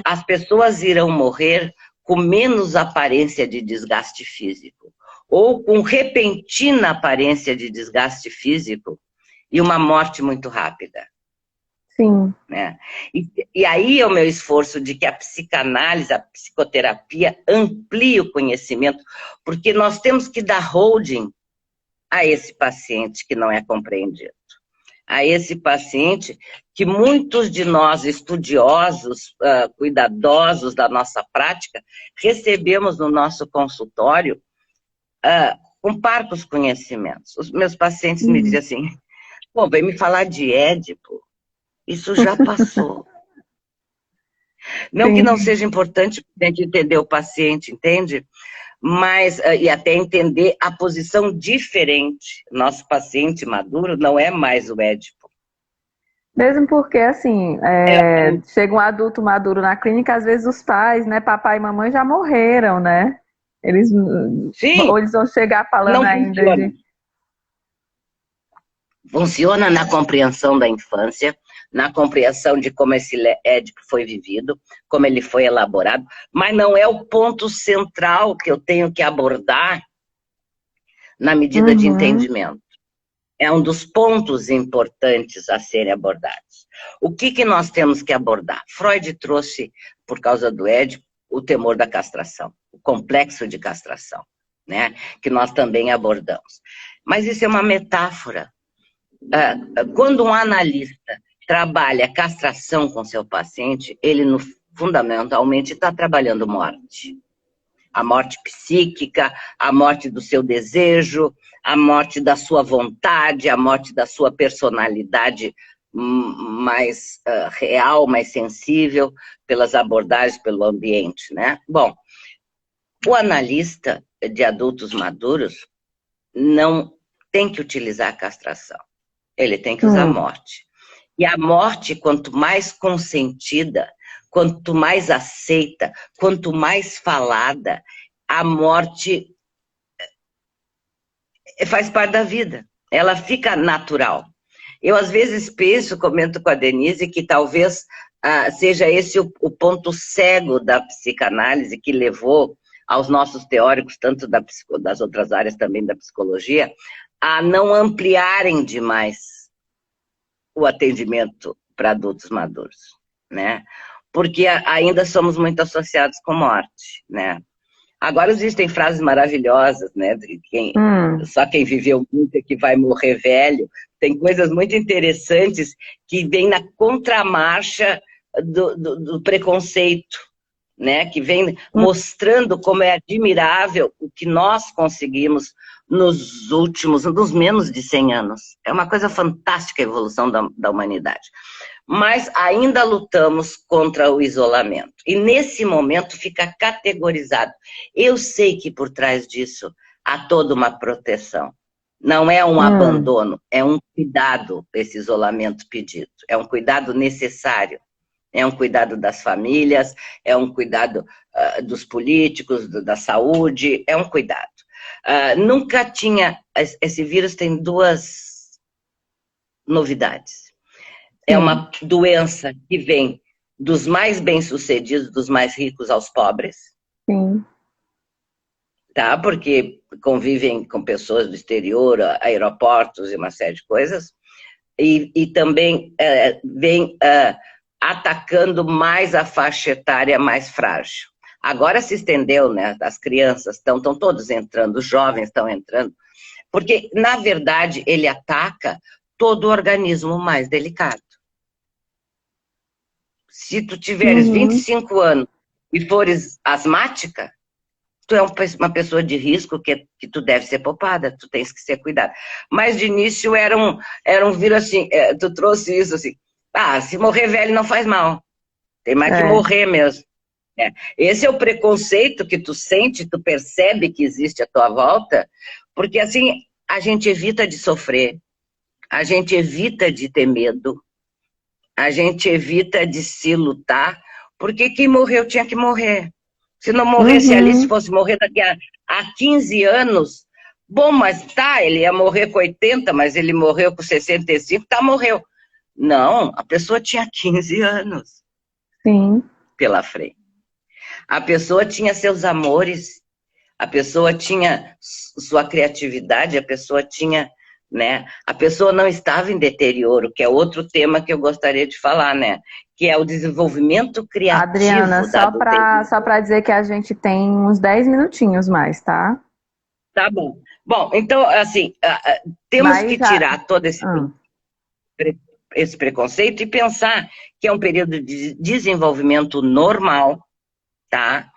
Speaker 2: as pessoas irão morrer com menos aparência de desgaste físico, ou com repentina aparência de desgaste físico e uma morte muito rápida.
Speaker 1: Sim.
Speaker 2: Né? E aí é o meu esforço de que a psicanálise, a psicoterapia amplie o conhecimento, porque nós temos que dar holding a esse paciente que não é compreendido. A esse paciente que muitos de nós, estudiosos, cuidadosos da nossa prática, recebemos no nosso consultório com parcos conhecimentos. Os meus pacientes me dizem assim, pô, vem me falar de Édipo, isso já passou. Não que não seja importante a gente entender o paciente, entende? Mas, e até entender a posição diferente. Nosso paciente maduro não é mais o Édipo.
Speaker 1: Mesmo porque, assim, chega um adulto maduro na clínica, às vezes os pais, né, papai e mamãe já morreram, né? Eles, ou eles vão chegar falando ainda
Speaker 2: funciona. Funciona na compreensão da infância, na compreensão de como esse Édipo foi vivido, como ele foi elaborado, mas não é o ponto central que eu tenho que abordar na medida de entendimento. É um dos pontos importantes a serem abordados. O que nós temos que abordar? Freud trouxe, por causa do Édipo, o temor da castração, o complexo de castração, né? Que nós também abordamos. Mas isso é uma metáfora. Quando um analista trabalha castração com seu paciente, ele fundamentalmente está trabalhando morte. A morte psíquica, a morte do seu desejo, a morte da sua vontade, a morte da sua personalidade mais real, mais sensível, pelas abordagens, pelo ambiente, né? Bom, o analista de adultos maduros não tem que utilizar a castração. Ele tem que usar a morte. E a morte, quanto mais consentida, quanto mais aceita, quanto mais falada, a morte faz parte da vida. Ela fica natural. Eu, às vezes, comento com a Denise, que talvez seja esse o ponto cego da psicanálise que levou aos nossos teóricos, tanto das outras áreas também da psicologia, a não ampliarem demais o atendimento para adultos maduros, né? Porque ainda somos muito associados com morte, né? Agora existem frases maravilhosas, né? Só quem viveu muito é que vai morrer velho. Tem coisas muito interessantes que vêm na contramarcha do preconceito, né? Que vem mostrando como é admirável o que nós conseguimos nos menos de 100 anos. É uma coisa fantástica a evolução da humanidade. mas ainda lutamos contra o isolamento. E nesse momento fica categorizado. Eu sei que por trás disso há toda uma proteção. Não é um abandono, é um cuidado, esse isolamento pedido. É um cuidado necessário. É um cuidado das famílias, é um cuidado dos políticos, da saúde, é um cuidado. Nunca tinha... Esse vírus tem duas novidades. É uma doença que vem dos mais bem-sucedidos, dos mais ricos aos pobres.
Speaker 1: Sim.
Speaker 2: Tá? Porque convivem com pessoas do exterior, aeroportos e uma série de coisas. E também vem atacando mais a faixa etária mais frágil. Agora se estendeu, né? As crianças estão todos entrando, os jovens estão entrando, porque, na verdade, ele ataca todo o organismo mais delicado. Se tu tiveres 25 anos e fores asmática, tu é uma pessoa de risco que tu deve ser poupada, tu tens que ser cuidado. Mas de início era um vírus assim, tu trouxe isso assim, se morrer velho não faz mal, tem mais que morrer mesmo. Esse é o preconceito que tu sente, tu percebe que existe à tua volta, porque assim, a gente evita de sofrer, a gente evita de ter medo, a gente evita de se lutar, porque quem morreu tinha que morrer. Se não morresse ali, se fosse morrer daqui a 15 anos, bom, mas ele ia morrer com 80, mas ele morreu com 65, morreu. Não, a pessoa tinha 15 anos pela frente. A pessoa tinha seus amores, a pessoa tinha sua criatividade, a pessoa tinha, né? A pessoa não estava em deterioro, que é outro tema que eu gostaria de falar, né? Que é o desenvolvimento criativo.
Speaker 1: Adriana, só para dizer que a gente tem uns 10 minutinhos mais, tá?
Speaker 2: Tá bom. Bom, então, assim, temos que tirar todo esse preconceito e pensar que é um período de desenvolvimento normal, tá?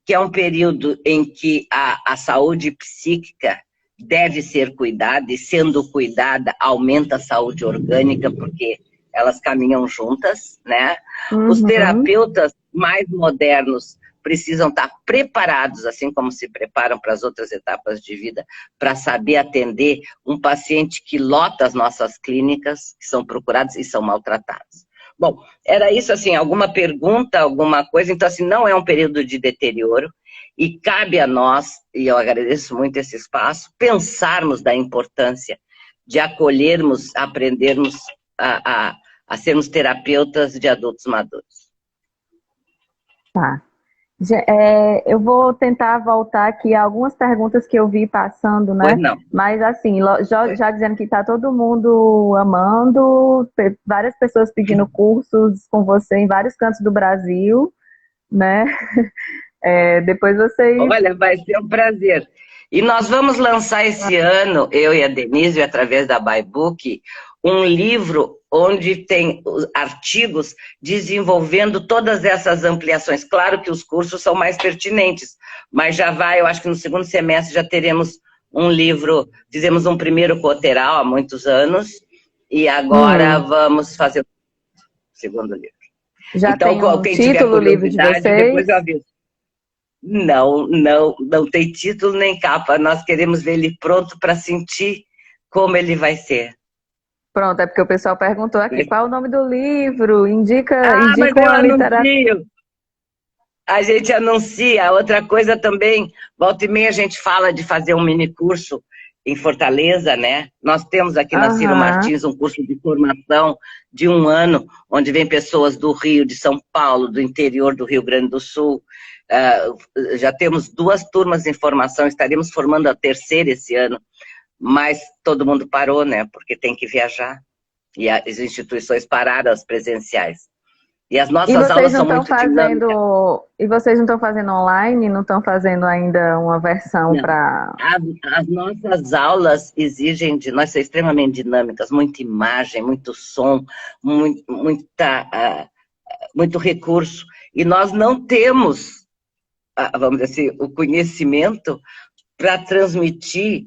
Speaker 2: Que é um período em que a saúde psíquica deve ser cuidada, e sendo cuidada, aumenta a saúde orgânica, porque elas caminham juntas, né? Os terapeutas mais modernos precisam estar preparados, assim como se preparam para as outras etapas de vida, para saber atender um paciente que lota as nossas clínicas, que são procurados e são maltratados. Bom, era isso, assim, alguma pergunta, alguma coisa? Então, assim, não é um período de deterioro, e cabe a nós, e eu agradeço muito esse espaço, pensarmos da importância de acolhermos, aprendermos a sermos terapeutas de adultos maduros.
Speaker 1: Tá. Eu vou tentar voltar aqui a algumas perguntas que eu vi passando, né?
Speaker 2: Pois não.
Speaker 1: Mas assim, já dizendo que está todo mundo amando, várias pessoas pedindo cursos com você em vários cantos do Brasil, né? Depois vocês...
Speaker 2: Olha, vai ser um prazer. E nós vamos lançar esse ano, eu e a Denise, através da Bybook, um livro onde tem artigos desenvolvendo todas essas ampliações. Claro que os cursos são mais pertinentes, mas já vai, eu acho que no segundo semestre já teremos um livro, fizemos um primeiro coteral há muitos anos, e agora vamos fazer o segundo livro.
Speaker 1: Já
Speaker 2: então,
Speaker 1: tem um
Speaker 2: quem
Speaker 1: título,
Speaker 2: tiver
Speaker 1: livro de vocês?
Speaker 2: depois eu aviso. Não tem título nem capa. Nós queremos ver ele pronto para sentir como ele vai ser.
Speaker 1: Pronto, é porque o pessoal perguntou aqui, qual é o nome do livro? Indica
Speaker 2: mas eu
Speaker 1: uma literatura.
Speaker 2: anuncio. A gente anuncia. Outra coisa também, volta e meia a gente fala de fazer um mini curso em Fortaleza, né? Nós temos aqui na Ciro Martins um curso de formação de 1 ano, onde vem pessoas do Rio, de São Paulo, do interior do Rio Grande do Sul. Já temos 2 turmas em formação, estaremos formando a 3ª esse ano, mas todo mundo parou, né? Porque tem que viajar. E as instituições pararam, as presenciais. E as nossas aulas são muito dinâmicas.
Speaker 1: E vocês não estão fazendo online? Não estão fazendo ainda uma versão para...
Speaker 2: As nossas aulas exigem de nós ser extremamente dinâmicas, muita imagem, muito som, muito recurso. E nós não temos, vamos dizer assim, o conhecimento para transmitir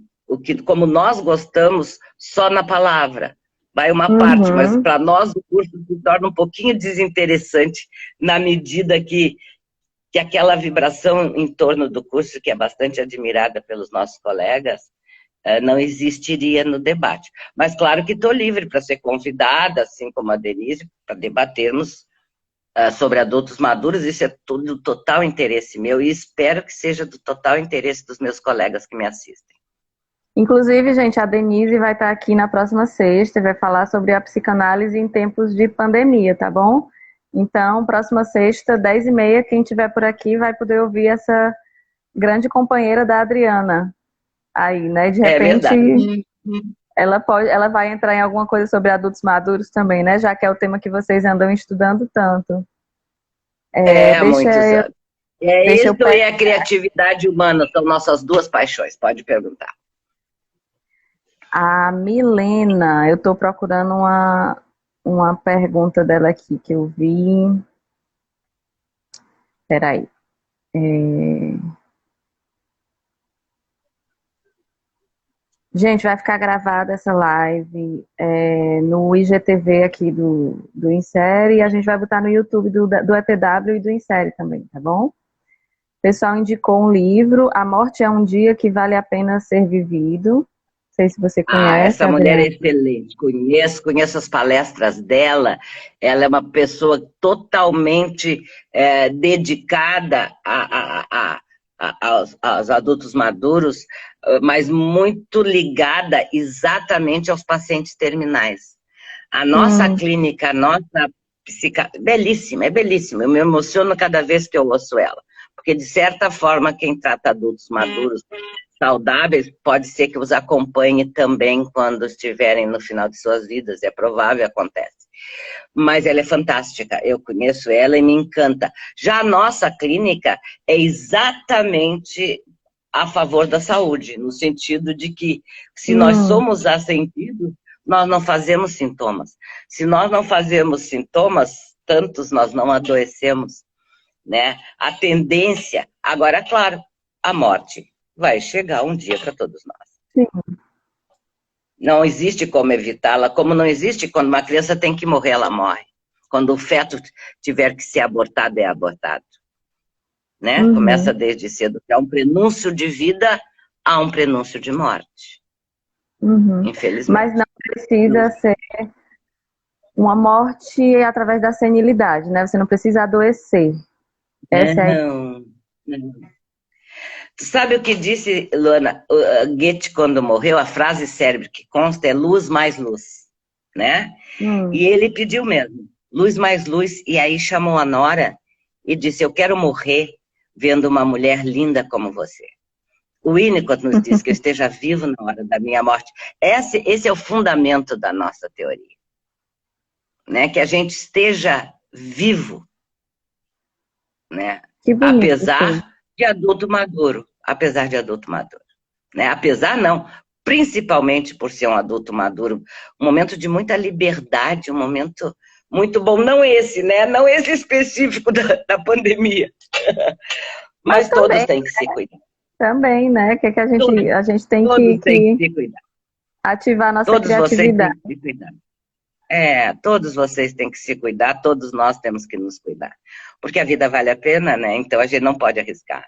Speaker 2: como nós gostamos só na palavra. vai uma parte, mas
Speaker 1: Uhum.
Speaker 2: para nós o curso se torna um pouquinho desinteressante na medida que aquela vibração em torno do curso, que é bastante admirada pelos nossos colegas, não existiria no debate. Mas claro que estou livre para ser convidada, assim como a Denise, para debatermos sobre adultos maduros. Isso é tudo do total interesse meu e espero que seja do total interesse dos meus colegas que me assistem.
Speaker 1: Inclusive, gente, a Denise vai estar aqui na próxima sexta e vai falar sobre a psicanálise em tempos de pandemia, tá bom? Então, próxima sexta, 10h30, quem estiver por aqui vai poder ouvir essa grande companheira da Adriana aí, né? De
Speaker 2: É
Speaker 1: repente,
Speaker 2: verdade.
Speaker 1: ela vai entrar em alguma coisa sobre adultos maduros também, né? Já que é o tema que vocês andam estudando tanto.
Speaker 2: É, há
Speaker 1: Deixa
Speaker 2: muitos
Speaker 1: eu,
Speaker 2: anos. É
Speaker 1: deixa eu
Speaker 2: isso e a criatividade humana, são nossas duas paixões, pode perguntar.
Speaker 1: A Milena, eu estou procurando uma pergunta dela aqui que eu vi. Peraí. Gente, vai ficar gravada essa live no IGTV aqui do Insere e a gente vai botar no YouTube do ETW e do Insere também, tá bom? O pessoal indicou um livro, A Morte é um Dia que Vale a Pena Ser Vivido. Não sei se você conhece,
Speaker 2: Essa mulher é
Speaker 1: Adriana.
Speaker 2: excelente, conheço as palestras dela, ela é uma pessoa totalmente dedicada aos adultos maduros, mas muito ligada exatamente aos pacientes terminais. A nossa
Speaker 1: Hum,
Speaker 2: clínica, a nossa belíssima, é belíssima, eu me emociono cada vez que eu ouço ela, porque de certa forma quem trata adultos maduros saudáveis, pode ser que os acompanhe também quando estiverem no final de suas vidas, é provável, acontece. Mas ela é fantástica, eu conheço ela e me encanta. Já a nossa clínica é exatamente a favor da saúde, no sentido de que se nós
Speaker 1: hum,
Speaker 2: somos ascendidos, nós não fazemos sintomas. Se nós não fazemos sintomas, tantos nós não adoecemos, né? A tendência, agora, claro, a morte vai chegar um dia para todos nós.
Speaker 1: sim.
Speaker 2: Não existe como evitá-la, como não existe quando uma criança tem que morrer, ela morre. Quando o feto tiver que ser abortado, é abortado. Né? Começa
Speaker 1: Uhum,
Speaker 2: desde cedo. É um prenúncio de vida, há um prenúncio de morte,
Speaker 1: uhum. Mas
Speaker 2: infelizmente.
Speaker 1: não precisa ser uma morte através da senilidade, né? Você não precisa adoecer. Essa é a ideia.
Speaker 2: Não, não. Tu sabe o que disse, Luana, Goethe quando morreu? A frase célebre que consta é luz mais luz, né?
Speaker 1: Hum.
Speaker 2: E ele pediu mesmo, luz mais luz, e aí chamou a nora e disse, eu quero morrer vendo uma mulher linda como você. O Winnicott nos diz que eu esteja vivo na hora da minha morte. Esse é o fundamento da nossa teoria, né? Que a gente esteja vivo, né?
Speaker 1: Que bonito, sim.
Speaker 2: Apesar de adulto maduro, né? Apesar não, principalmente por ser um adulto maduro, um momento de muita liberdade, um momento muito bom, não esse, né? Não esse específico da pandemia,
Speaker 1: Mas
Speaker 2: mas todos têm que se cuidar.
Speaker 1: também, né? Que
Speaker 2: Todos,
Speaker 1: a gente tem
Speaker 2: todos têm que
Speaker 1: que
Speaker 2: se cuidar.
Speaker 1: ativar a nossa
Speaker 2: Todos vocês têm
Speaker 1: criatividade.
Speaker 2: que se cuidar. Todos vocês têm que se cuidar, todos nós temos que nos cuidar. Porque a vida vale a pena, né? Então a gente não pode arriscar.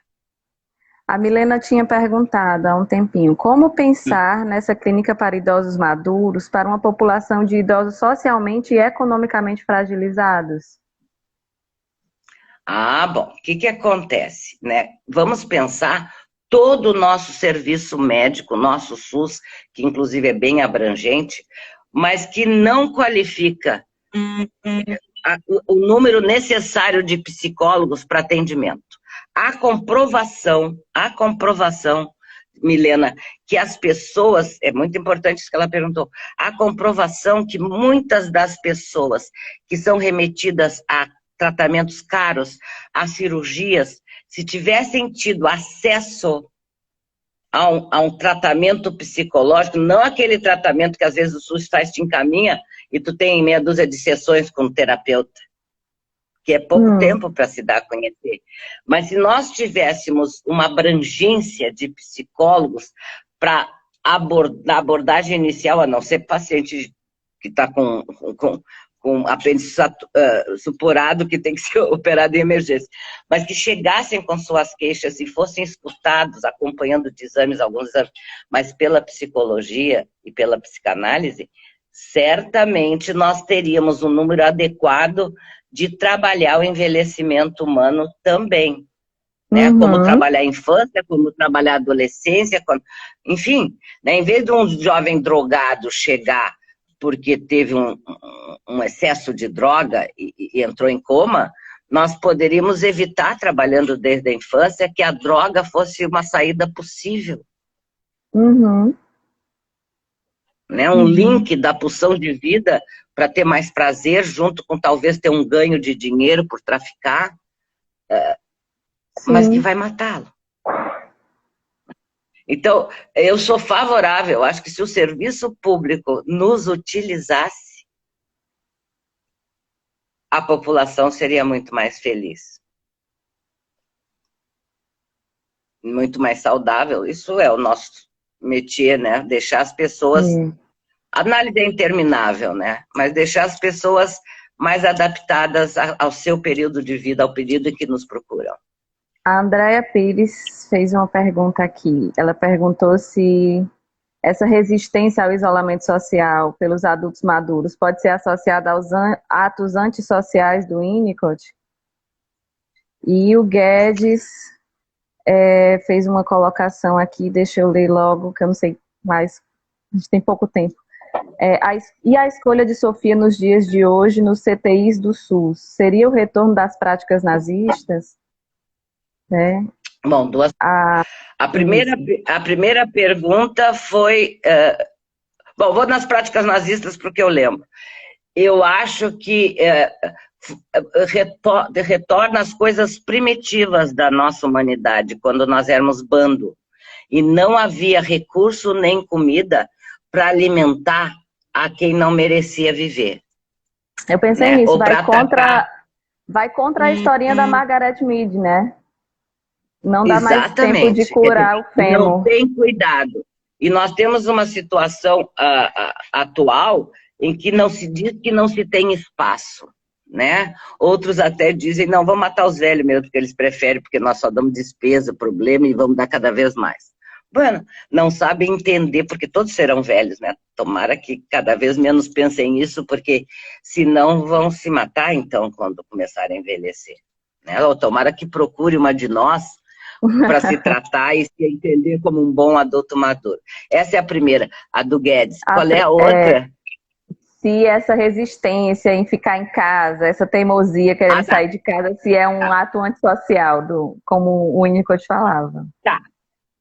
Speaker 1: A Milena tinha perguntado há um tempinho como pensar nessa clínica para idosos maduros para uma população de idosos socialmente e economicamente fragilizados.
Speaker 2: Bom, o que que acontece, né? Vamos pensar todo o nosso serviço médico, nosso SUS, que inclusive é bem abrangente, mas que não qualifica o número necessário de psicólogos para atendimento. A comprovação, Milena, que as pessoas, é muito importante isso que ela perguntou, a comprovação que muitas das pessoas que são remetidas a tratamentos caros, a cirurgias, se tivessem tido acesso a um tratamento psicológico, não aquele tratamento que às vezes o SUS faz, te encaminha e tu tem meia dúzia de sessões com o terapeuta, que é pouco
Speaker 1: Hum,
Speaker 2: tempo para se dar a conhecer. Mas se nós tivéssemos uma abrangência de psicólogos para abordagem inicial, a não ser paciente que está com apêndice supurado, que tem que ser operado em emergência, mas que chegassem com suas queixas e fossem escutados, acompanhando de exames, alguns exames, mas pela psicologia e pela psicanálise, certamente nós teríamos um número adequado de trabalhar o envelhecimento humano também. Né? Como trabalhar a infância, como trabalhar a adolescência, enfim, né? Em vez de um jovem drogado chegar porque teve um excesso de droga e entrou em coma, nós poderíamos evitar, trabalhando desde a infância, que a droga fosse uma saída possível. Né? Um link da pulsão de vida para ter mais prazer, junto com talvez ter um ganho de dinheiro por traficar, mas que vai matá-lo. Então, eu sou favorável, acho que se o serviço público nos utilizasse, a população seria muito mais feliz. Muito mais saudável. Isso é o nosso métier, né? Deixar as pessoas... A análise é interminável, né? Mas deixar as pessoas mais adaptadas ao seu período de vida, ao período em que nos procuram.
Speaker 1: A Andréia Pires fez uma pergunta aqui. Ela perguntou se essa resistência ao isolamento social pelos adultos maduros pode ser associada aos atos antissociais do Winnicott. E o Guedes fez uma colocação aqui, deixa eu ler logo, que eu não sei mais, a gente tem pouco tempo. E a escolha de Sofia nos dias de hoje nos CTIs do SUS, seria o retorno das práticas nazistas? Né?
Speaker 2: Bom, a primeira pergunta foi... bom, vou nas práticas nazistas porque eu lembro. Eu acho que retorna as coisas primitivas da nossa humanidade, quando nós éramos bando, e não havia recurso nem comida para alimentar a quem não merecia viver.
Speaker 1: Eu pensei nisso, vai contra a historinha da Margaret Mead, né? Não dá mais tempo de curar o fêmur.
Speaker 2: Não tem cuidado. E nós temos uma situação atual em que não se diz que não se tem espaço, né? Outros até dizem, não, vamos matar os velhos mesmo, porque eles preferem, porque nós só damos despesa, problema, e vamos dar cada vez mais. Bueno, não sabem entender, porque todos serão velhos, né? Tomara que cada vez menos pensem nisso, porque senão vão se matar, então, quando começarem a envelhecer. Né? Ou tomara que procure uma de nós para se tratar e se entender como um bom adulto maduro. Essa é a primeira, a do Guedes. Qual é a outra?
Speaker 1: Se essa resistência em ficar em casa, essa teimosia querendo sair de casa, se é um ato antissocial, como o Winnicott falava.
Speaker 2: Tá.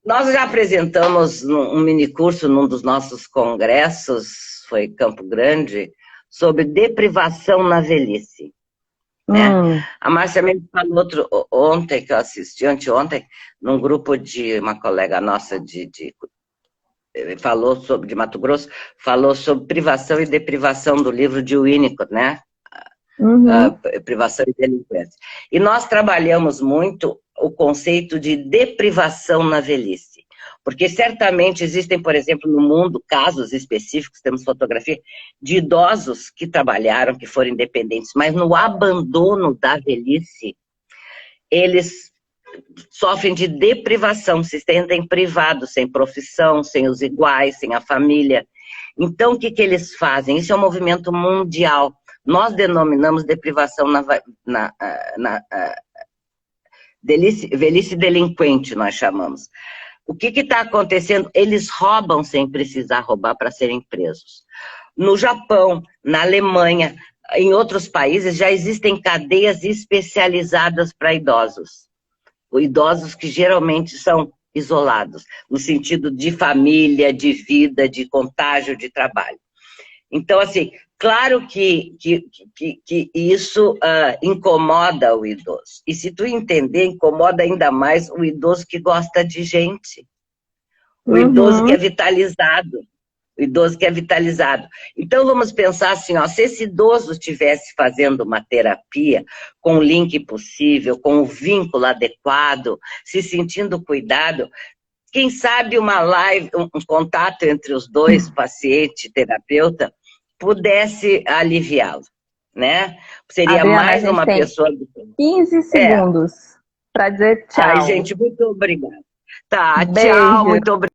Speaker 2: Nós já apresentamos um minicurso num dos nossos congressos, foi em Campo Grande, sobre deprivação na velhice. Né? A Márcia me falou ontem, que eu assisti, anteontem, num grupo de uma colega nossa falou sobre, de Mato Grosso, falou sobre privação e deprivação do livro de Winnicott, né? Privação e delinquência. E nós trabalhamos muito o conceito de deprivação na velhice. Porque certamente existem, por exemplo, no mundo, casos específicos, temos fotografia, de idosos que trabalharam, que foram independentes, mas no abandono da velhice, eles sofrem de deprivação, se sentem privados, sem profissão, sem os iguais, sem a família. Então, o que eles fazem? Isso é um movimento mundial. Nós denominamos deprivação velhice delinquente, nós chamamos. O que está acontecendo? Eles roubam sem precisar roubar para serem presos. No Japão, na Alemanha, em outros países, já existem cadeias especializadas para idosos. Idosos que geralmente são isolados, no sentido de família, de vida, de contágio, de trabalho. Então, assim, claro que isso incomoda o idoso. E se tu entender, incomoda ainda mais o idoso que gosta de gente. O idoso que é vitalizado. O idoso que é vitalizado. Então, vamos pensar assim, ó, se esse idoso estivesse fazendo uma terapia com o link possível, com o vínculo adequado, se sentindo cuidado, quem sabe uma live, um contato entre os dois, paciente e terapeuta, pudesse aliviá-lo, né? Seria
Speaker 1: Adriana, a
Speaker 2: mais
Speaker 1: gente
Speaker 2: uma
Speaker 1: tem
Speaker 2: pessoa...
Speaker 1: 15
Speaker 2: É.
Speaker 1: segundos para dizer
Speaker 2: Ai,
Speaker 1: tchau.
Speaker 2: gente, muito obrigada. Tá, tchau,
Speaker 1: Beijo.
Speaker 2: muito obrigada.